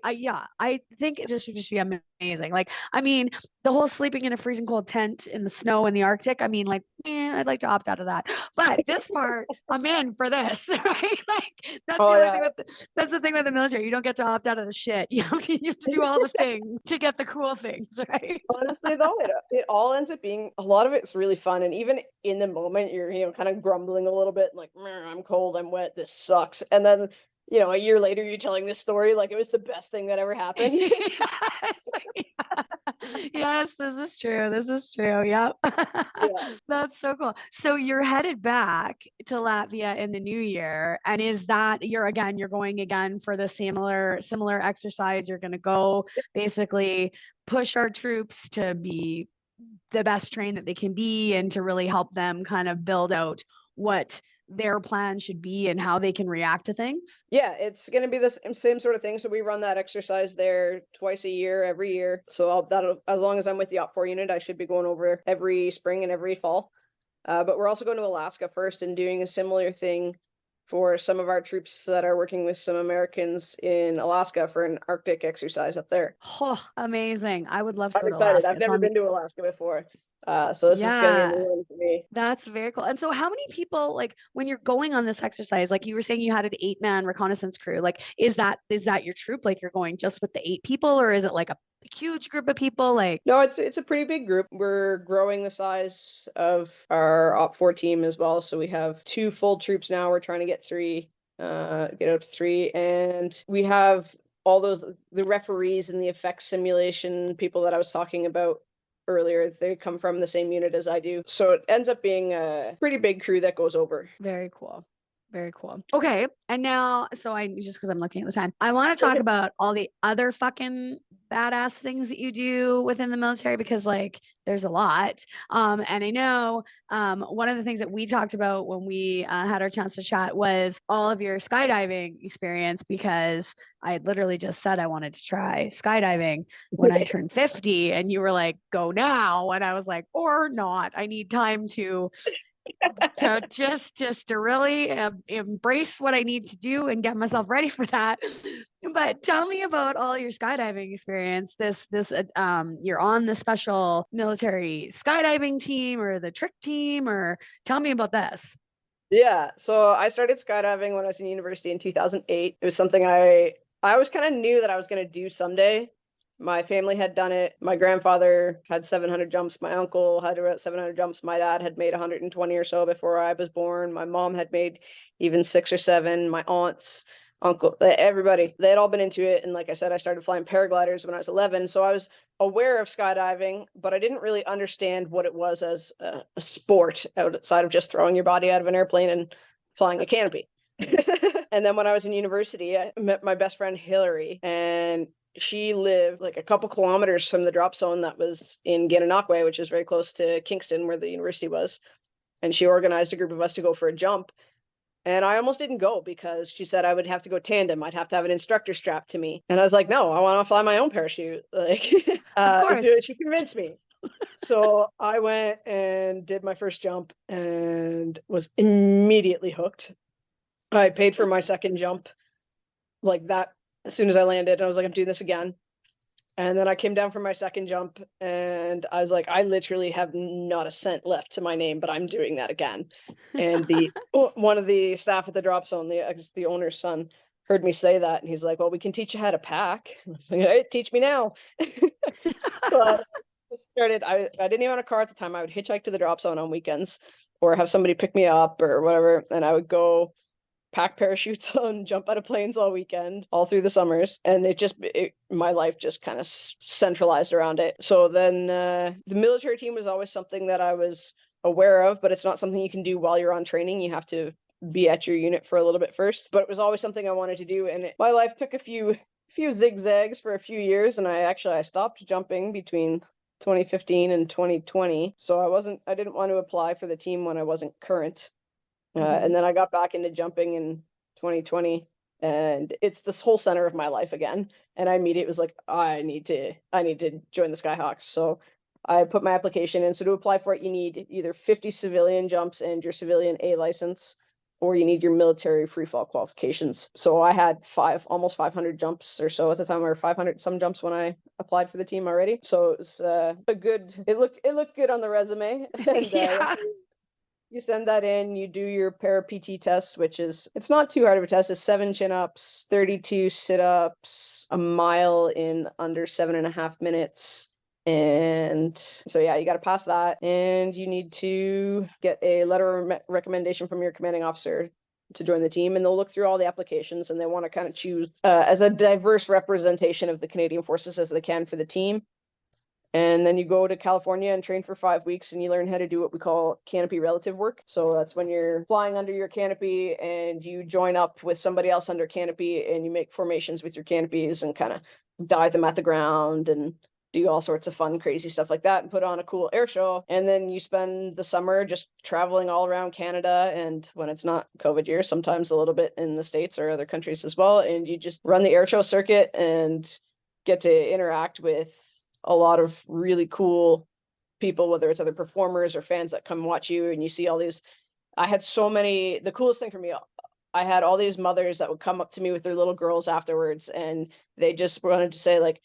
think this would just be amazing. Like, I mean, the whole sleeping in a freezing cold tent in the snow in the Arctic, I mean, like, I'd like to opt out of that. But this part, I'm in for this, right? Like that's the only thing that's the thing with the military. You don't get to opt out of the shit. You have to do all the things to get the cool things, right? Honestly though, it all ends up being, a lot of it's really fun, and even in the moment you're kind of grumbling a little bit like, I'm cold, I'm wet, this sucks, and then a year later you're telling this story like it was the best thing that ever happened. Yes, this is true. This is true. Yep. Yeah. That's so cool. So you're headed back to Latvia in the new year. And is that you're going again for the similar exercise? You're going to go basically push our troops to be the best trained that they can be and to really help them kind of build out what their plan should be and how they can react to things? Yeah, it's going to be the same sort of thing. So we run that exercise there twice a year, every year. So that'll, as long as I'm with the OP4 unit, I should be going over every spring and every fall. But we're also going to Alaska first and doing a similar thing for some of our troops that are working with some Americans in Alaska for an Arctic exercise up there. Oh, amazing. I would love to I'm go to excited. Alaska. I've never been to Alaska before. So this is going to be a new one for me. That's very cool. And so how many people, like when you're going on this exercise, like you were saying you had an 8-man reconnaissance crew, like is that your troop? Like you're going just with the 8 people, or is it like a huge group of people? Like no, it's a pretty big group. We're growing the size of our OP4 team as well. So we have 2 full troops now. We're trying to get 3, get out to 3, and we have all the referees and the effects simulation people that I was talking about earlier. They come from the same unit as I do, so it ends up being a pretty big crew that goes over. very cool. Very cool. Okay. And now, just because I'm looking at the time, I want to talk about all the other fucking badass things that you do within the military because, like, there's a lot. And I know one of the things that we talked about when we had our chance to chat was all of your skydiving experience because I had literally just said I wanted to try skydiving when I turned 50, and you were like, go now. And I was like, or not. I need time to just to really embrace what I need to do and get myself ready for that. But tell me about all your skydiving experience. You're on the special military skydiving team or the trick team, or tell me about this. Yeah, so I started skydiving when I was in university in 2008. It was something I always kind of knew that I was going to do someday. My family had done it. My grandfather had 700 jumps. My uncle had about 700 jumps. My dad had made 120 or so before I was born. My mom had made even 6 or 7. My aunts, uncle, everybody, they had all been into it. And like I said, I started flying paragliders when I was 11. So I was aware of skydiving, but I didn't really understand what it was as a sport outside of just throwing your body out of an airplane and flying a canopy. And then when I was in university, I met my best friend Hillary, and she lived like a couple kilometers from the drop zone that was in Gananoque, which is very close to Kingston, where the university was. And she organized a group of us to go for a jump. And I almost didn't go because she said I would have to go tandem. I'd have to have an instructor strapped to me. And I was like, no, I want to fly my own parachute. Like, Of course. she convinced me. So I went and did my first jump and was immediately hooked. I paid for my second jump like that as soon as I landed. And I was like, I'm doing this again. And then I came down from my second jump and I was like, I literally have not a cent left to my name, but I'm doing that again. And one of the staff at the drop zone, the owner's son, heard me say that. And he's like, well, we can teach you how to pack. I was like, hey, teach me now. So I didn't even have a car at the time. I would hitchhike to the drop zone on weekends or have somebody pick me up or whatever. And I would go pack parachutes on, jump out of planes all weekend, all through the summers. And my life just kind of centralized around it. So then the military team was always something that I was aware of, but it's not something you can do while you're on training. You have to be at your unit for a little bit first. But it was always something I wanted to do. And my life took a few zigzags for a few years. And I stopped jumping between 2015 and 2020. So I didn't want to apply for the team when I wasn't current. And then I got back into jumping in 2020, and it's this whole center of my life again. And I immediately was like, I need to join the SkyHawks. So I put my application in. So to apply for it, you need either 50 civilian jumps and your civilian A license, or you need your military free fall qualifications. So I had almost 500 jumps or so at the time, or 500 some jumps when I applied for the team already. So it was it looked good on the resume. And, Yeah. you send that in, you do your para PT test, it's not too hard of a test. It's 7 chin-ups, 32 sit-ups, a mile in under 7.5 minutes. And so, yeah, you got to pass that. And you need to get a letter of recommendation from your commanding officer to join the team. And they'll look through all the applications, and they want to kind of choose as a diverse representation of the Canadian Forces as they can for the team. And then you go to California and train for 5 weeks, and you learn how to do what we call canopy relative work. So that's when you're flying under your canopy and you join up with somebody else under canopy, and you make formations with your canopies and kind of dive them at the ground and do all sorts of fun, crazy stuff like that, and put on a cool air show. And then you spend the summer just traveling all around Canada, and when it's not COVID year, sometimes a little bit in the States or other countries as well. And you just run the air show circuit and get to interact with a lot of really cool people, whether it's other performers or fans that come watch you. And you see all these, the coolest thing for me, I had all these mothers that would come up to me with their little girls afterwards, and they just wanted to say, like,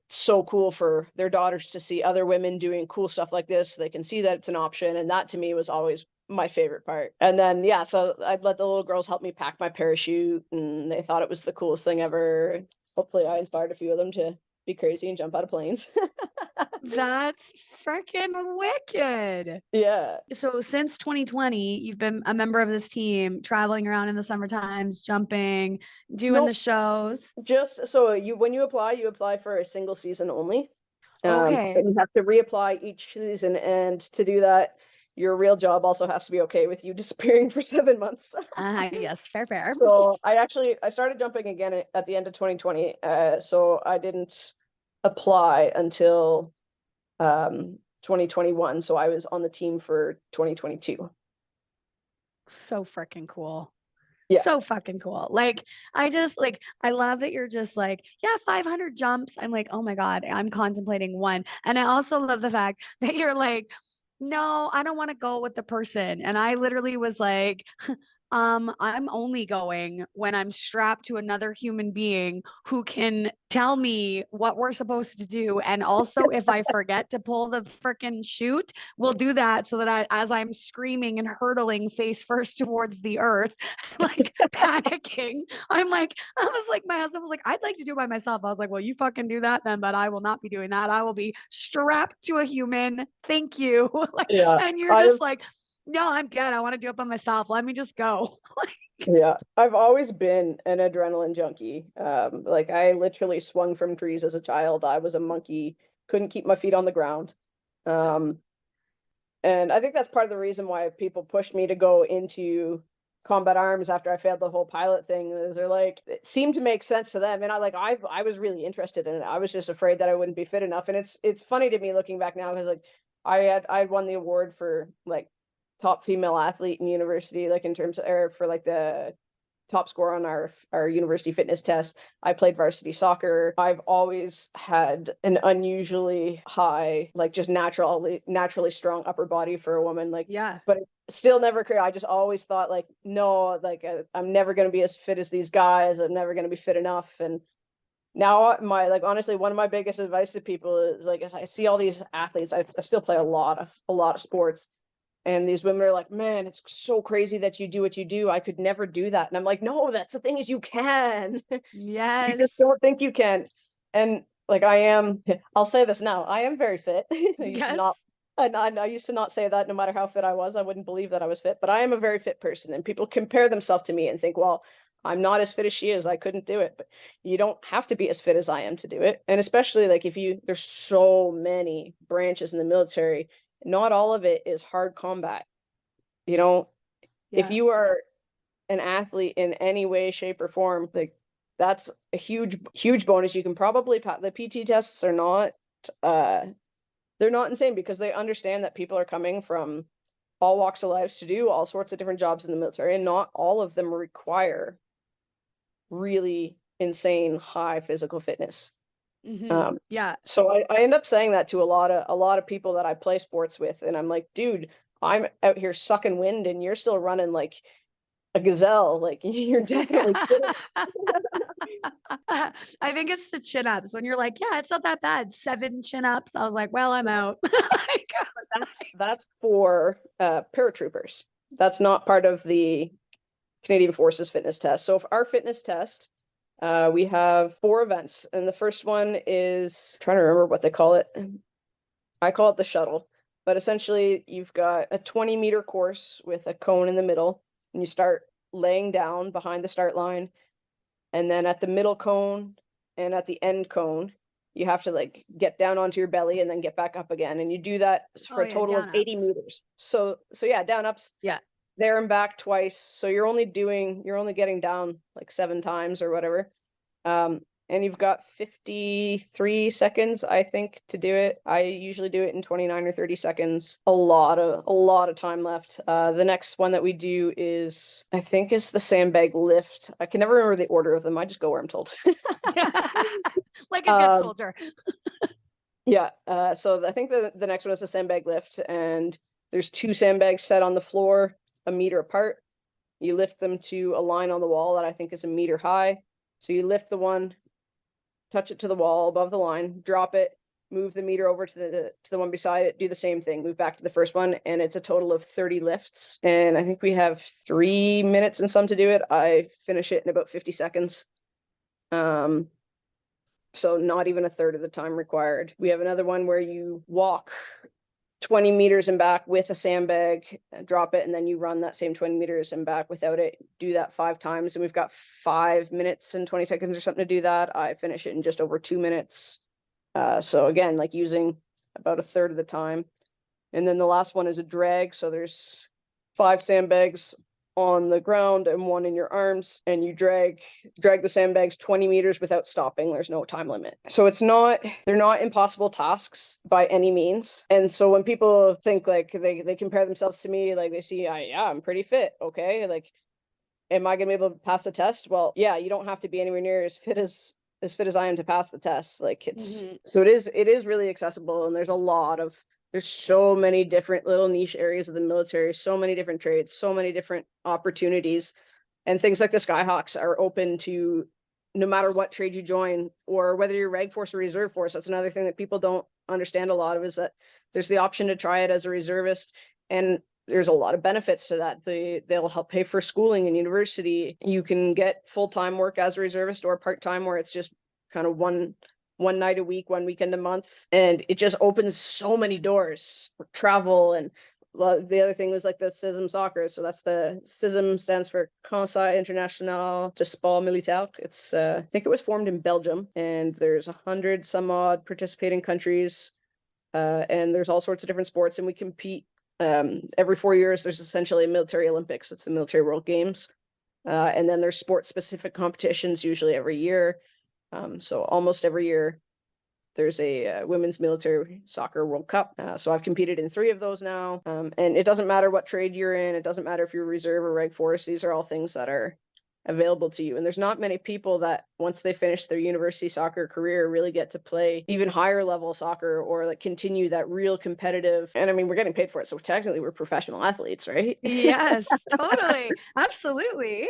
so cool for their daughters to see other women doing cool stuff like this. They can see that it's an option. And that to me was always my favorite part. And then, yeah, so I'd let the little girls help me pack my parachute, and they thought it was the coolest thing ever. Hopefully I inspired a few of them to be crazy and jump out of planes. That's freaking wicked. Yeah. So since 2020, you've been a member of this team, traveling around in the summer times, jumping, doing the shows. Just so when you apply for a single season only. Okay. And you have to reapply each season. And to do that, your real job also has to be okay with you disappearing for 7 months. Yes, fair. So I started jumping again at the end of 2020. So I didn't apply until 2021. So I was on the team for 2022. So freaking cool. Yeah. So fucking cool. Like, I just like, I love that you're just like, yeah, 500 jumps. I'm like, oh my God, I'm contemplating one. And I also love the fact that you're like, no, I don't want to go with the person. And I literally was like, I'm only going when I'm strapped to another human being who can tell me what we're supposed to do. And also, if I forget to pull the freaking chute, we'll do that so that as I'm screaming and hurtling face first towards the earth, like panicking, I was like, my husband was like, I'd like to do it by myself. I was like, well, you fucking do that then, but I will not be doing that. I will be strapped to a human. Thank you. Like, Yeah. and you're just like, no, I'm good. I want to do it by myself. Let me just go. Yeah, I've always been an adrenaline junkie. Like I literally swung from trees as a child. I was a monkey, couldn't keep my feet on the ground. And I think that's part of the reason why people pushed me to go into combat arms after I failed the whole pilot thing. Is they're like, it seemed to make sense to them. And I was really interested in it. I was just afraid that I wouldn't be fit enough. And it's funny to me looking back now because like I won the award for like top female athlete in university, like in terms of, or for like the top score on our university fitness test. I played varsity soccer. I've always had an unusually high, like just naturally strong upper body for a woman. Like, Yeah. but still never career. I just always thought like, no, like I'm never going to be as fit as these guys. I'm never going to be fit enough. And now my, like, honestly, one of my biggest advice to people is like, as I see all these athletes, I still play a lot of sports. And these women are like, man, it's so crazy that you do what you do. I could never do that. And I'm like, no, that's the thing is you can. Yes. You just don't think you can. And like I'll say this now, I am very fit. I used to not say that no matter how fit I was. I wouldn't believe that I was fit, but I am a very fit person. And people compare themselves to me and think, well, I'm not as fit as she is. I couldn't do it. But you don't have to be as fit as I am to do it. And especially like there's so many branches in the military, not all of it is hard combat. You know, if you are an athlete in any way, shape, or form, like that's a huge bonus. You can probably the PT tests are not they're not insane because they understand that people are coming from all walks of life to do all sorts of different jobs in the military, and not all of them require really insane high physical fitness. So I end up saying that to a lot of people that I play sports with, and I'm like, dude, I'm out here sucking wind and you're still running like a gazelle. Like you're definitely I think it's the chin-ups when you're like, yeah, it's not that bad. 7 chin-ups. I was like, well, I'm out. that's for paratroopers. That's not part of the Canadian Forces fitness test. So for our fitness test, we have 4 events, and the first one is, I'm trying to remember what they call it. I call it the shuttle, but essentially you've got a 20-meter course with a cone in the middle, and you start laying down behind the start line, and then at the middle cone and at the end cone, you have to like get down onto your belly and then get back up again, and you do that for a total of 80 meters. So yeah, down ups. Yeah. There and back twice. So you're only getting down like 7 times or whatever. And you've got 53 seconds, I think, to do it. I usually do it in 29 or 30 seconds. A lot of time left. The next one that we do is, I think, is the sandbag lift. I can never remember the order of them. I just go where I'm told. Like a good soldier. Yeah. So I think the next one is the sandbag lift, and there's 2 sandbags set on the floor, a meter apart. You lift them to a line on the wall that I think is a meter high. So you lift the one, touch it to the wall above the line, drop it, move the meter over to the one beside it, do the same thing, move back to the first one, and it's a total of 30 lifts. And I think we have 3 minutes and some to do it. I finish it in about 50 seconds. So not even a third of the time required. We have another one where you walk 20 meters and back with a sandbag, drop it, and then you run that same 20 meters and back without it. Do that 5 times, and we've got 5 minutes and 20 seconds or something to do that. I finish it in just over 2 minutes. So again, like using about a third of the time. And then the last one is a drag. So there's 5 sandbags on the ground and 1 in your arms, and you drag the sandbags 20 meters without stopping. There's no time limit. So they're not impossible tasks by any means. And so when people think like they compare themselves to me, like they see, I'm pretty fit. Okay. Like, am I going to be able to pass the test? Well, yeah, you don't have to be anywhere near as fit as I am to pass the test. Like so it is really accessible, and there's so many different little niche areas of the military, so many different trades, so many different opportunities, and things like the SkyHawks are open to no matter what trade you join, or whether you're Reg Force or Reserve Force. That's another thing that people don't understand a lot of, is that there's the option to try it as a reservist, and there's a lot of benefits to that. They'll help pay for schooling in university. You can get full-time work as a reservist, or part-time where it's just kind of one night a week, 1 weekend a month. And it just opens so many doors for travel. And the other thing was like the CISM soccer. So that's the CISM stands for Conseil International de Sport Militaire. It's I think it was formed in Belgium, and there's 100 some odd participating countries. And there's all sorts of different sports, and we compete every 4 years. There's essentially a military Olympics. It's the Military World Games. And then there's sport specific competitions usually every year. So almost every year there's a women's military soccer World Cup. So I've competed in 3 of those now. And it doesn't matter what trade you're in. It doesn't matter if you're reserve or Reg Force. These are all things that are available to you. And there's not many people that once they finish their university soccer career really get to play even higher level soccer, or like continue that real competitive. And I mean, we're getting paid for it, so technically we're professional athletes, right? Yes, totally. Absolutely.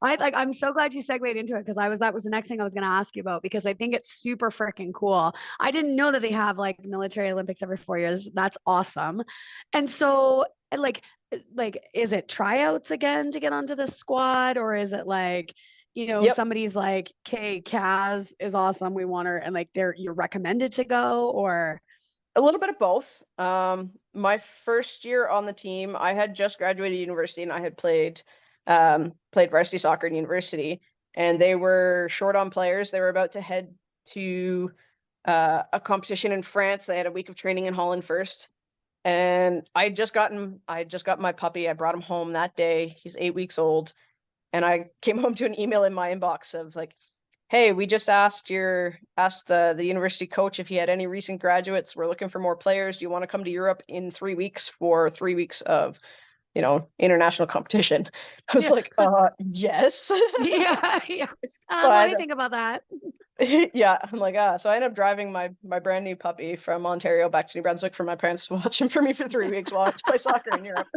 I'm so glad you segued into it, because that was the next thing I was going to ask you about, because I think it's super freaking cool. I didn't know that they have like military Olympics every 4 years. That's awesome. And so like is it tryouts again to get onto the squad, or is it like, Yep. somebody's like, okay, Kazz is awesome, we want her, and like you're recommended to go? Or A little bit of both. My first year on the team, I had just graduated university, and I had played varsity soccer in university, and they were short on players. They were about to head to a competition in France. They had a week of training in Holland first. And I had just got my puppy. I brought him home that day. He's 8 weeks old. And I came home to an email in my inbox of like, hey, we just asked the university coach if he had any recent graduates. We're looking for more players. Do you want to come to Europe in 3 weeks for 3 weeks of, international competition? I was like, yes. yeah. Let me think about that. Yeah, I'm like, so I ended up driving my brand new puppy from Ontario back to New Brunswick for my parents to watch him for me for 3 weeks while I play soccer in Europe.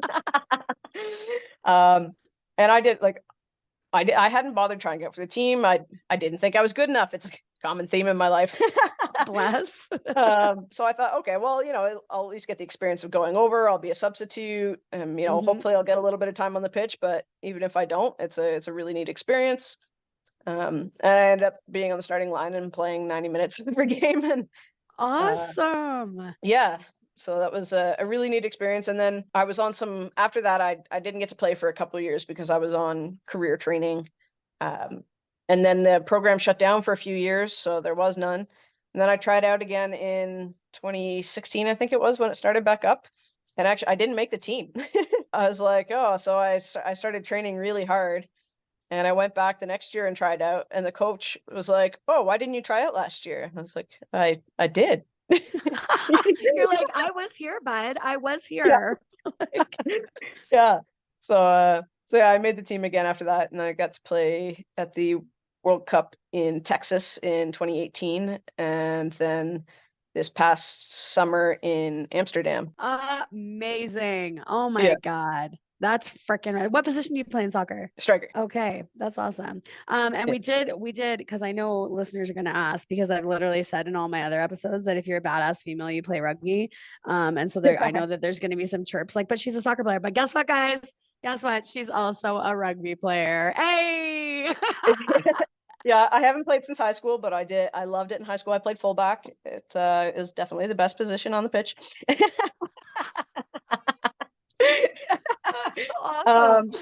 And I hadn't bothered trying to get for the team. I didn't think I was good enough. It's a common theme in my life. Bless. So I thought, okay, well, I'll at least get the experience of going over. I'll be a substitute, and hopefully I'll get a little bit of time on the pitch. But even if I don't, it's a really neat experience. And I ended up being on the starting line and playing 90 minutes every game. And awesome. Yeah. So that was a really neat experience. And then I was on after that, I didn't get to play for a couple of years because I was on career training. And then the program shut down for a few years, so there was none. And then I tried out again in 2016, I think it was, when it started back up. And actually, I didn't make the team. I was like, so I started training really hard. And I went back the next year and tried out. And the coach was like, oh, why didn't you try out last year? And I was like, I did. You're like, I was here, bud. I was here. Yeah. So yeah, I made the team again after that, and I got to play at the World Cup in Texas in 2018, and then this past summer in Amsterdam. Amazing. Oh my God. That's freaking right. What position do you play in soccer? Striker. Okay, that's awesome. And we did, because I know listeners are going to ask, because I've literally said in all my other episodes that if you're a badass female, you play rugby. And so I know that there's going to be some chirps like, but she's a soccer player. But guess what, guys? Guess what? She's also a rugby player. Hey! Yeah, I haven't played since high school, but I loved it in high school. I played fullback. It is definitely the best position on the pitch. Awesome.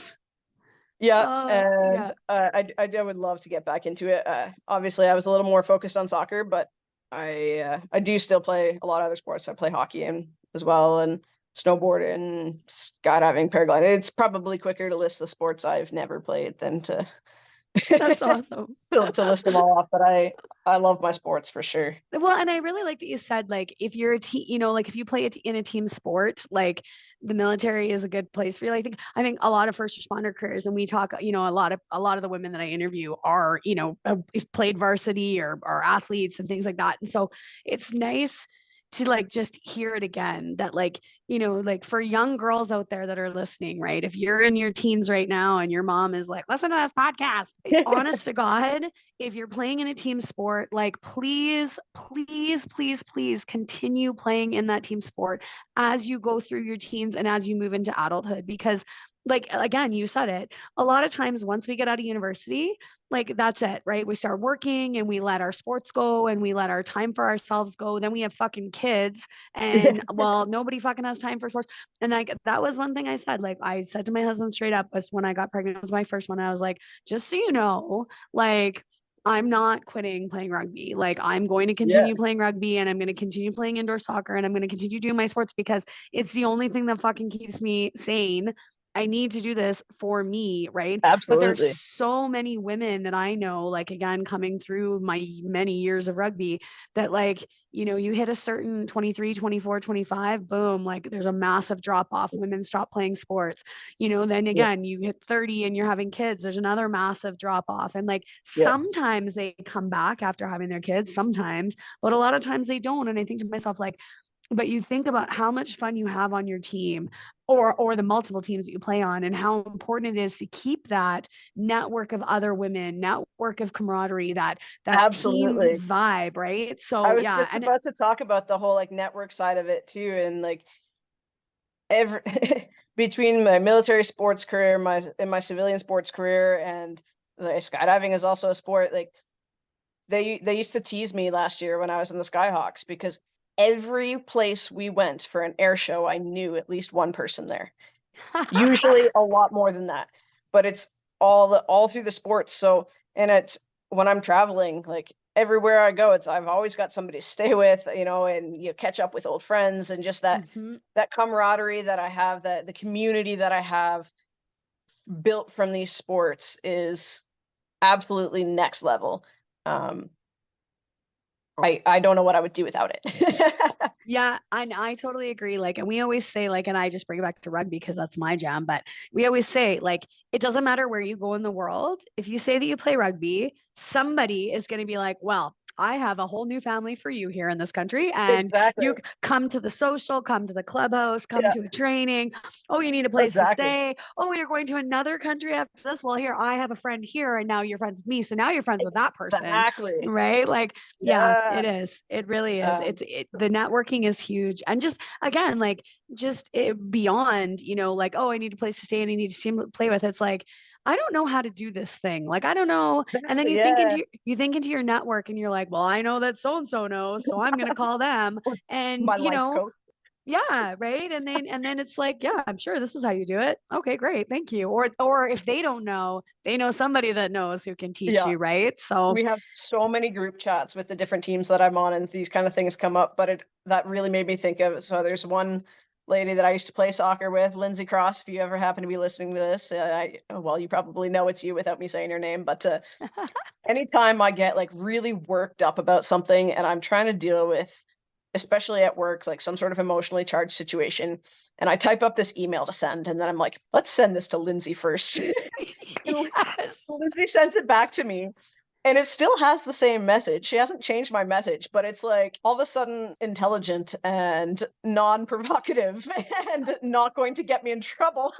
I would love to get back into it. Obviously I was a little more focused on soccer, but I do still play a lot of other sports. I play hockey and as well, and snowboarding, skydiving, paragliding. It's probably quicker to list the sports I've never played than to That's awesome. to list them all off. But I love my sports for sure. Well, and I really like that you said, like, if you're a team, like if you play in a team sport, like the military is a good place for you. I think a lot of first responder careers, and we talk, a lot of the women that I interview are, have played varsity or are athletes and things like that. And so it's nice to like just hear it again that like, like for young girls out there that are listening, right? If you're in your teens right now and your mom is like, listen to this podcast, honest to God, if you're playing in a team sport, like please, please, please, please continue playing in that team sport as you go through your teens and as you move into adulthood. Because like, again, you said it, a lot of times once we get out of university, like that's it, right? We start working and we let our sports go and we let our time for ourselves go. Then we have fucking kids and well, nobody fucking has time for sports. And like, that was one thing I said, like I said to my husband straight up was when I got pregnant with my first one, I was like, just so you know, like, I'm not quitting playing rugby. Like I'm going to continue playing rugby and I'm going to continue playing indoor soccer and I'm going to continue doing my sports because it's the only thing that fucking keeps me sane. I need to do this for me, right? Absolutely. But there's so many women that I know, like again, coming through my many years of rugby that like, you hit a certain 23, 24, 25, boom, like there's a massive drop off. Women stop playing sports. Then again, you hit 30 and you're having kids, there's another massive drop off. And like sometimes they come back after having their kids, sometimes, but a lot of times they don't. And I think to myself, like, but you think about how much fun you have on your team or the multiple teams that you play on and how important it is to keep that network of other women, network of camaraderie, that Absolutely. team vibe, right? So I was just about to talk about the whole like network side of it too, and like every between my military sports career, my civilian sports career, and like, skydiving is also a sport. Like they used to tease me last year when I was in the SkyHawks because every place we went for an air show, I knew at least one person there. Usually a lot more than that, but it's all through the sports. So, and it's when I'm traveling, like everywhere I go, I've always got somebody to stay with, and you catch up with old friends and just that camaraderie that I have, that the community that I have built from these sports is absolutely next level. I don't know what I would do without it. Yeah, I totally agree. Like, and we always say, like, and I just bring it back to rugby because that's my jam, but we always say, like, it doesn't matter where you go in the world. If you say that you play rugby, somebody is going to be like, well, I have a whole new family for you here in this country. And you come to the social, come to the clubhouse, come to a training. Oh, you need a place to stay. Oh, you're going to another country after this. Well, here, I have a friend here and now you're friends with me. So now you're friends with that person. Right? Like, yeah, it is. It really is. The networking is huge. And just, again, like beyond, like, oh, I need a place to stay and I need a team to play with. It's like, I don't know how to do this thing. Like, I don't know. And then you think into your network and you're like, well, I know that so-and-so knows, so I'm going to call them. And, yeah. Right. And then it's like, yeah, I'm sure this is how you do it. Okay, great. Thank you. Or if they don't know, they know somebody that knows who can teach you. Right. So we have so many group chats with the different teams that I'm on and these kind of things come up, but that really made me think of, so there's one lady that I used to play soccer with, Lindsay Cross, if you ever happen to be listening to this, well, you probably know it's you without me saying your name, but anytime I get like really worked up about something and I'm trying to deal with, especially at work, like some sort of emotionally charged situation, and I type up this email to send, and then I'm like, let's send this to Lindsay first. Lindsay sends it back to me. And it still has the same message. She hasn't changed my message, but it's like all of a sudden intelligent and non-provocative and not going to get me in trouble.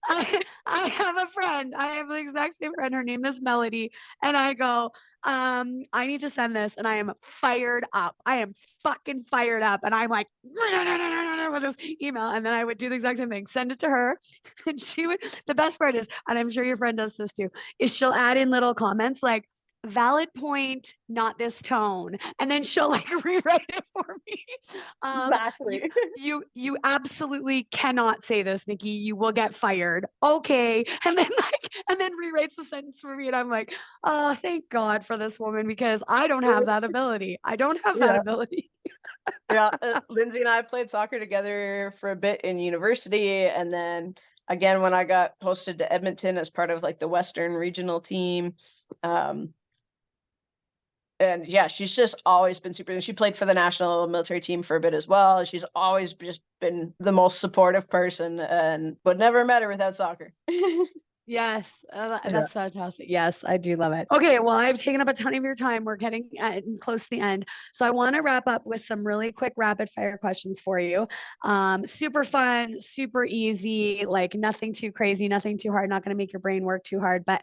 I have a friend. I have the exact same friend. Her name is Melody. And I go, I need to send this. And I am fired up. I am fucking fired up. And I'm like, with this email. And then I would do the exact same thing. Send it to her. And she would, the best part is, and I'm sure your friend does this too, is she'll add in little comments like, valid point, not this tone. And then she'll like rewrite it for me. Exactly. You absolutely cannot say this, Nikki. You will get fired. Okay. And then rewrites the sentence for me. And I'm like, oh, thank God for this woman, because I don't have that ability. I don't have that Yeah. ability. Yeah, Lindsay and I played soccer together for a bit in university, and then again when I got posted to Edmonton as part of like the Western regional team. And yeah, she's just always been super. She played for the national military team for a bit as well. She's always just been the most supportive person, and would never met her without soccer. Yes, Yeah. that's fantastic. Yes, I do love it. Okay, well, I've taken up a ton of your time. We're getting close to the end. So I want to wrap up with some really quick rapid fire questions for you. Super fun, super easy, like nothing too crazy, nothing too hard, not going to make your brain work too hard. But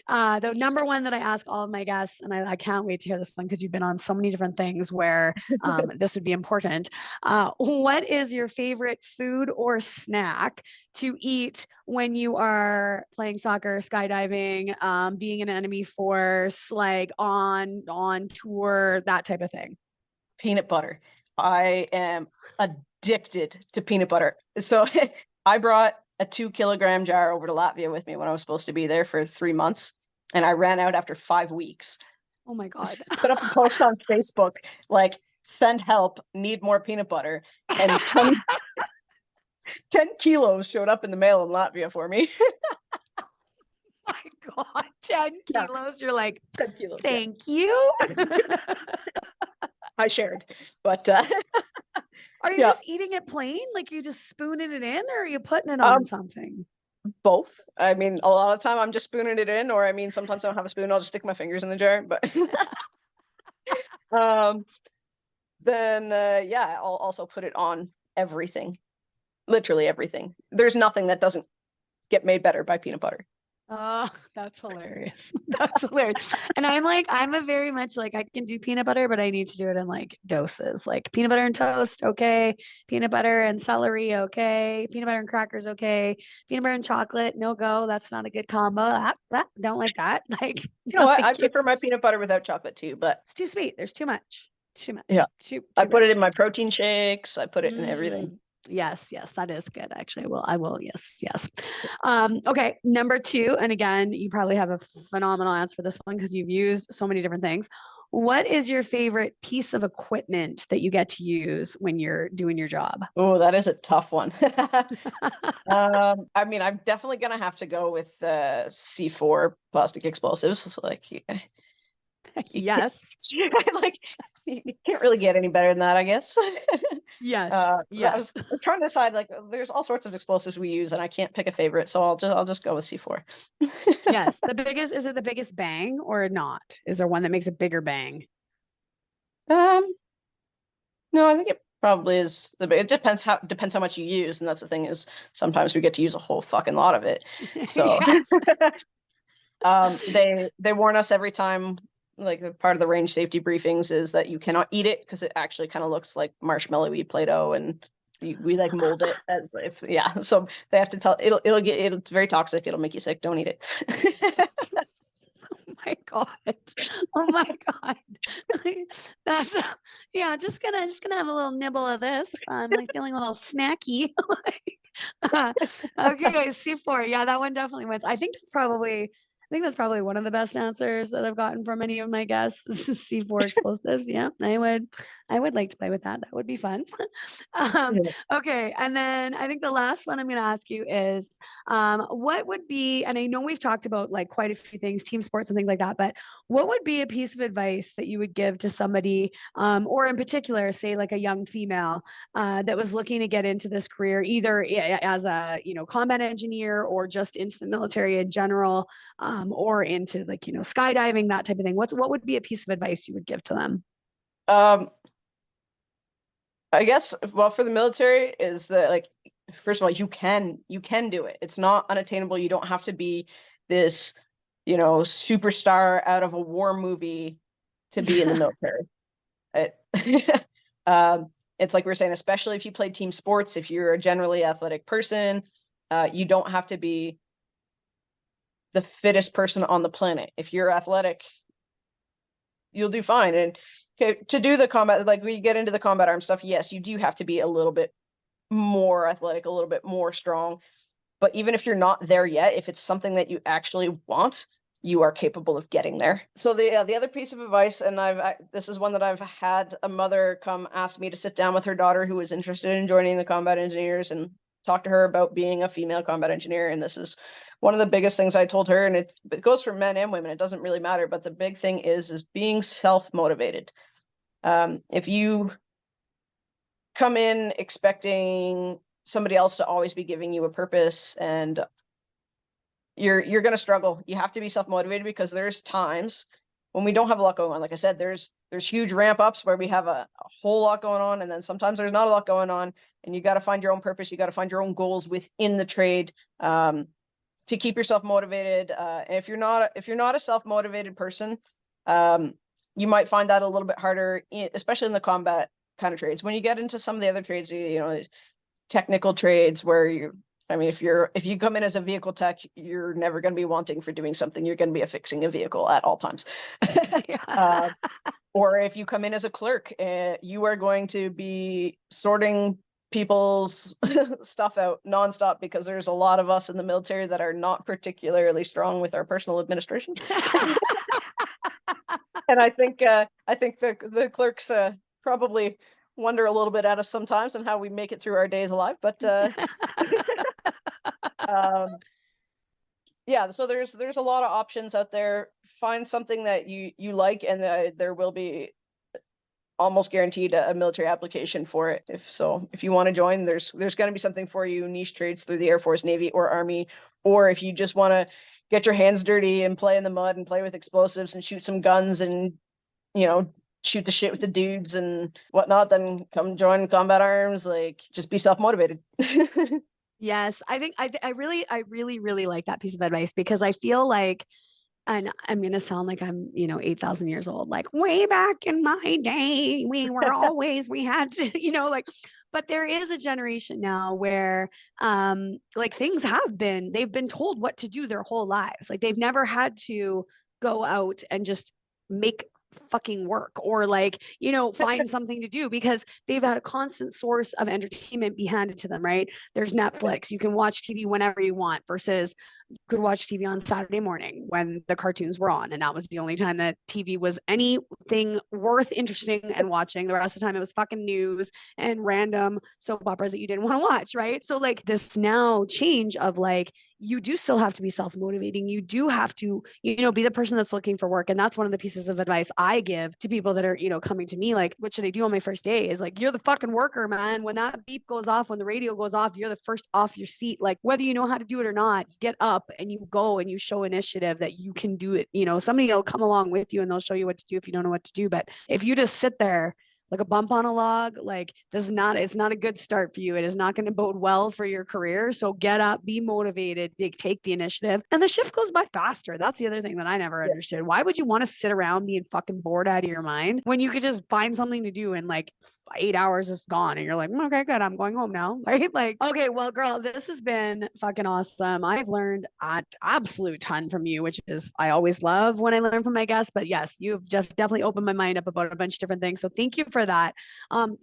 the number one that I ask all of my guests, and I can't wait to hear this one because you've been on so many different things where this would be important. What is your favorite food or snack to eat when you are playing soccer, skydiving, being an enemy force, like on tour, that type of thing? Peanut butter. I am addicted to peanut butter. So I brought a 2 kilogram jar over to Latvia with me when I was supposed to be there for 3 months, and I ran out after 5 weeks. Oh my God. Put up a post on Facebook like, send help, need more peanut butter. And 10 kilos showed up in the mail in Latvia for me. My God, 10 Yeah. kilos. You're like, 10 kilos. thank you. I shared, but Are you yeah. just eating it plain? Like you just spooning it in, or are you putting it on something? Both. I mean, a lot of the time I'm just spooning it in, or I mean, sometimes I don't have a spoon. I'll just stick my fingers in the jar. But then yeah, I'll also put it on everything, literally everything. There's nothing that doesn't get made better by peanut butter. Oh, that's hilarious. That's hilarious. And I'm a very much like, I can do peanut butter, but I need to do it in like doses. Like peanut butter and toast, okay. Peanut butter and celery, okay. Peanut butter and crackers, okay. Peanut butter and chocolate, no go. That's not a good combo. Don't like that. Like, You know what? I prefer my peanut butter without chocolate too, but it's too sweet. There's too much. Too much. yeah. Too I put it much. in my protein shakes. I put it in everything. Yes, that is good. Actually, I will. Yes. Okay, number 2, and again, you probably have a phenomenal answer for this one because you've used so many different things. What is your favorite piece of equipment that you get to use when you're doing your job? Oh, that is a tough one. I mean, I'm definitely gonna have to go with C4 plastic explosives. Like, Yes. like you can't really get any better than that, I guess. Yes. I Yes. was trying to decide, like, there's all sorts of explosives we use, and I can't pick a favorite, so I'll just go with C4. Yes. Is it the biggest bang or not? Is there one that makes a bigger bang? No, I think it probably is it depends how much you use, and that's the thing, is sometimes we get to use a whole fucking lot of it. So they warn us every time, like part of the range safety briefings is that you cannot eat it because it actually kind of looks like marshmallowy Play-Doh, and we like mold it as if, yeah. So they have to tell it's very toxic. It'll make you sick. Don't eat it. Oh my God. Oh my God. That's yeah, just gonna have a little nibble of this. I'm like feeling a little snacky. Okay, C4. Yeah, that one definitely wins. I think that's probably one of the best answers that I've gotten from any of my guests. C4 explosives. Yeah, I would like to play with that. That would be fun. Okay, and then I think the last one I'm going to ask you is, what would be, and I know we've talked about like quite a few things, team sports and things like that, but what would be a piece of advice that you would give to somebody, or in particular, say like a young female that was looking to get into this career, either as a combat engineer or just into the military in general, or into like skydiving, that type of thing? What would be a piece of advice you would give to them? I guess, well, for the military is that, like, first of all, you can do it. It's not unattainable. You don't have to be this, superstar out of a war movie to be in the military. It's like we were saying, especially if you play team sports, if you're a generally athletic person, you don't have to be the fittest person on the planet. If you're athletic, you'll do fine. And okay, to do the combat, like when you get into the combat arm stuff, yes, you do have to be a little bit more athletic, a little bit more strong. But even if you're not there yet, if it's something that you actually want, you are capable of getting there. So the other piece of advice, and this is one that I've had a mother come ask me to sit down with her daughter who was interested in joining the combat engineers and talk to her about being a female combat engineer. And this is one of the biggest things I told her, and it goes for men and women. It doesn't really matter. But the big thing is being self-motivated. If you come in expecting somebody else to always be giving you a purpose, and you're going to struggle. You have to be self-motivated, because there's times when we don't have a lot going on. Like I said, there's huge ramp ups where we have a whole lot going on, and then sometimes there's not a lot going on, and you got to find your own purpose. You got to find your own goals within the trade to keep yourself motivated. And if you're not a self-motivated person, you might find that a little bit harder, especially in the combat kind of trades. When you get into some of the other trades, technical trades where if you come in as a vehicle tech, you're never going to be wanting for doing something. You're going to be affixing a vehicle at all times. Or if you come in as a clerk, you are going to be sorting people's stuff out nonstop, because there's a lot of us in the military that are not particularly strong with our personal administration. And I think the clerks probably wonder a little bit at us sometimes and how we make it through our days alive. But yeah, so there's a lot of options out there. Find something that you like, and there will be almost guaranteed a military application for it. If you want to join, there's going to be something for you. Niche trades through the Air Force, Navy, or Army. Or if you just want to get your hands dirty and play in the mud and play with explosives and shoot some guns and shoot the shit with the dudes and whatnot, then come join Combat Arms. Like, just be self-motivated. Yes, I think I really, really like that piece of advice, because I feel like, and I'm going to sound like I'm, 8,000 years old, like way back in my day, we had to, but there is a generation now where, like, they've been told what to do their whole lives. Like, they've never had to go out and just make fucking work, or find something to do, because they've had a constant source of entertainment be handed to them, right? There's Netflix. You can watch TV whenever you want, versus you could watch TV on Saturday morning when the cartoons were on, and that was the only time that TV was anything worth interesting and watching. The rest of the time it was fucking news and random soap operas that you didn't want to watch, right? So this now change of you do still have to be self-motivating. You do have to, be the person that's looking for work. And that's one of the pieces of advice I give to people that are, coming to me, like, what should I do on my first day? Is you're the fucking worker, man. When that beep goes off, when the radio goes off, you're the first off your seat. Whether you know how to do it or not, you get up and you go and you show initiative that you can do it. Somebody will come along with you and they'll show you what to do if you don't know what to do. But if you just sit there like a bump on a log, it's not a good start for you. It is not going to bode well for your career. So get up, be motivated, take the initiative, and the shift goes by faster. That's the other thing that I never understood. Why would you want to sit around being fucking bored out of your mind when you could just find something to do and 8 hours is gone and you're like, okay, good, I'm going home now, right? Okay, well, girl, this has been fucking awesome. I've learned an absolute ton from you, which is, I always love when I learn from my guests, but yes, you've just definitely opened my mind up about a bunch of different things. So thank you for that.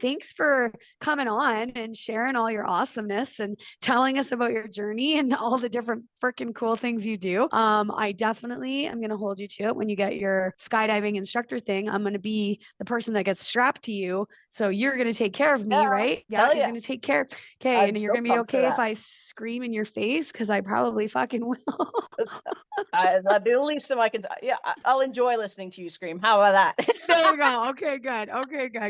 Thanks for coming on and sharing all your awesomeness and telling us about your journey and all the different freaking cool things you do. I definitely am going to hold you to it. When you get your skydiving instructor thing, I'm going to be the person that gets strapped to you. So you're going to take care of me, right? Yeah, you're going to take care. Okay. And you're going to be okay if I scream in your face, because I probably fucking will. That'd be the least of my concern. Yeah, I'll enjoy listening to you scream. How about that? There you go. Okay, good.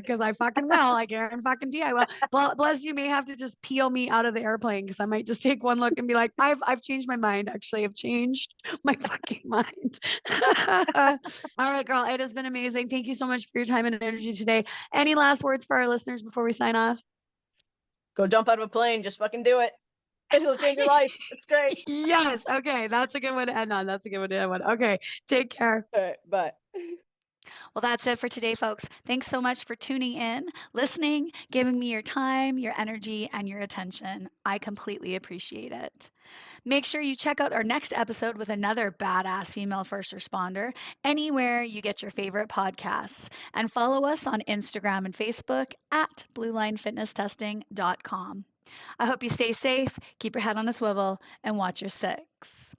Because I fucking will. I guarantee I will. Plus, you may have to just peel me out of the airplane, because I might just take one look and be like, I've changed my mind. Actually, I've changed my fucking mind. All right, girl. It has been amazing. Thank you so much for your time and energy today. Any last words for our listeners before we sign off? Go jump out of a plane. Just fucking do it. It'll change your life. It's great. Yes. Okay. That's a good one to end on. Okay. Take care. All right. Bye. Well, that's it for today, folks. Thanks so much for tuning in, listening, giving me your time, your energy, and your attention. I completely appreciate it. Make sure you check out our next episode with another badass female first responder anywhere you get your favorite podcasts. And follow us on Instagram and Facebook at bluelinefitnesstesting.com. I hope you stay safe, keep your head on a swivel, and watch your six.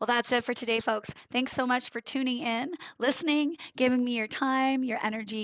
Well, that's it for today, folks. Thanks so much for tuning in, listening, giving me your time, your energy,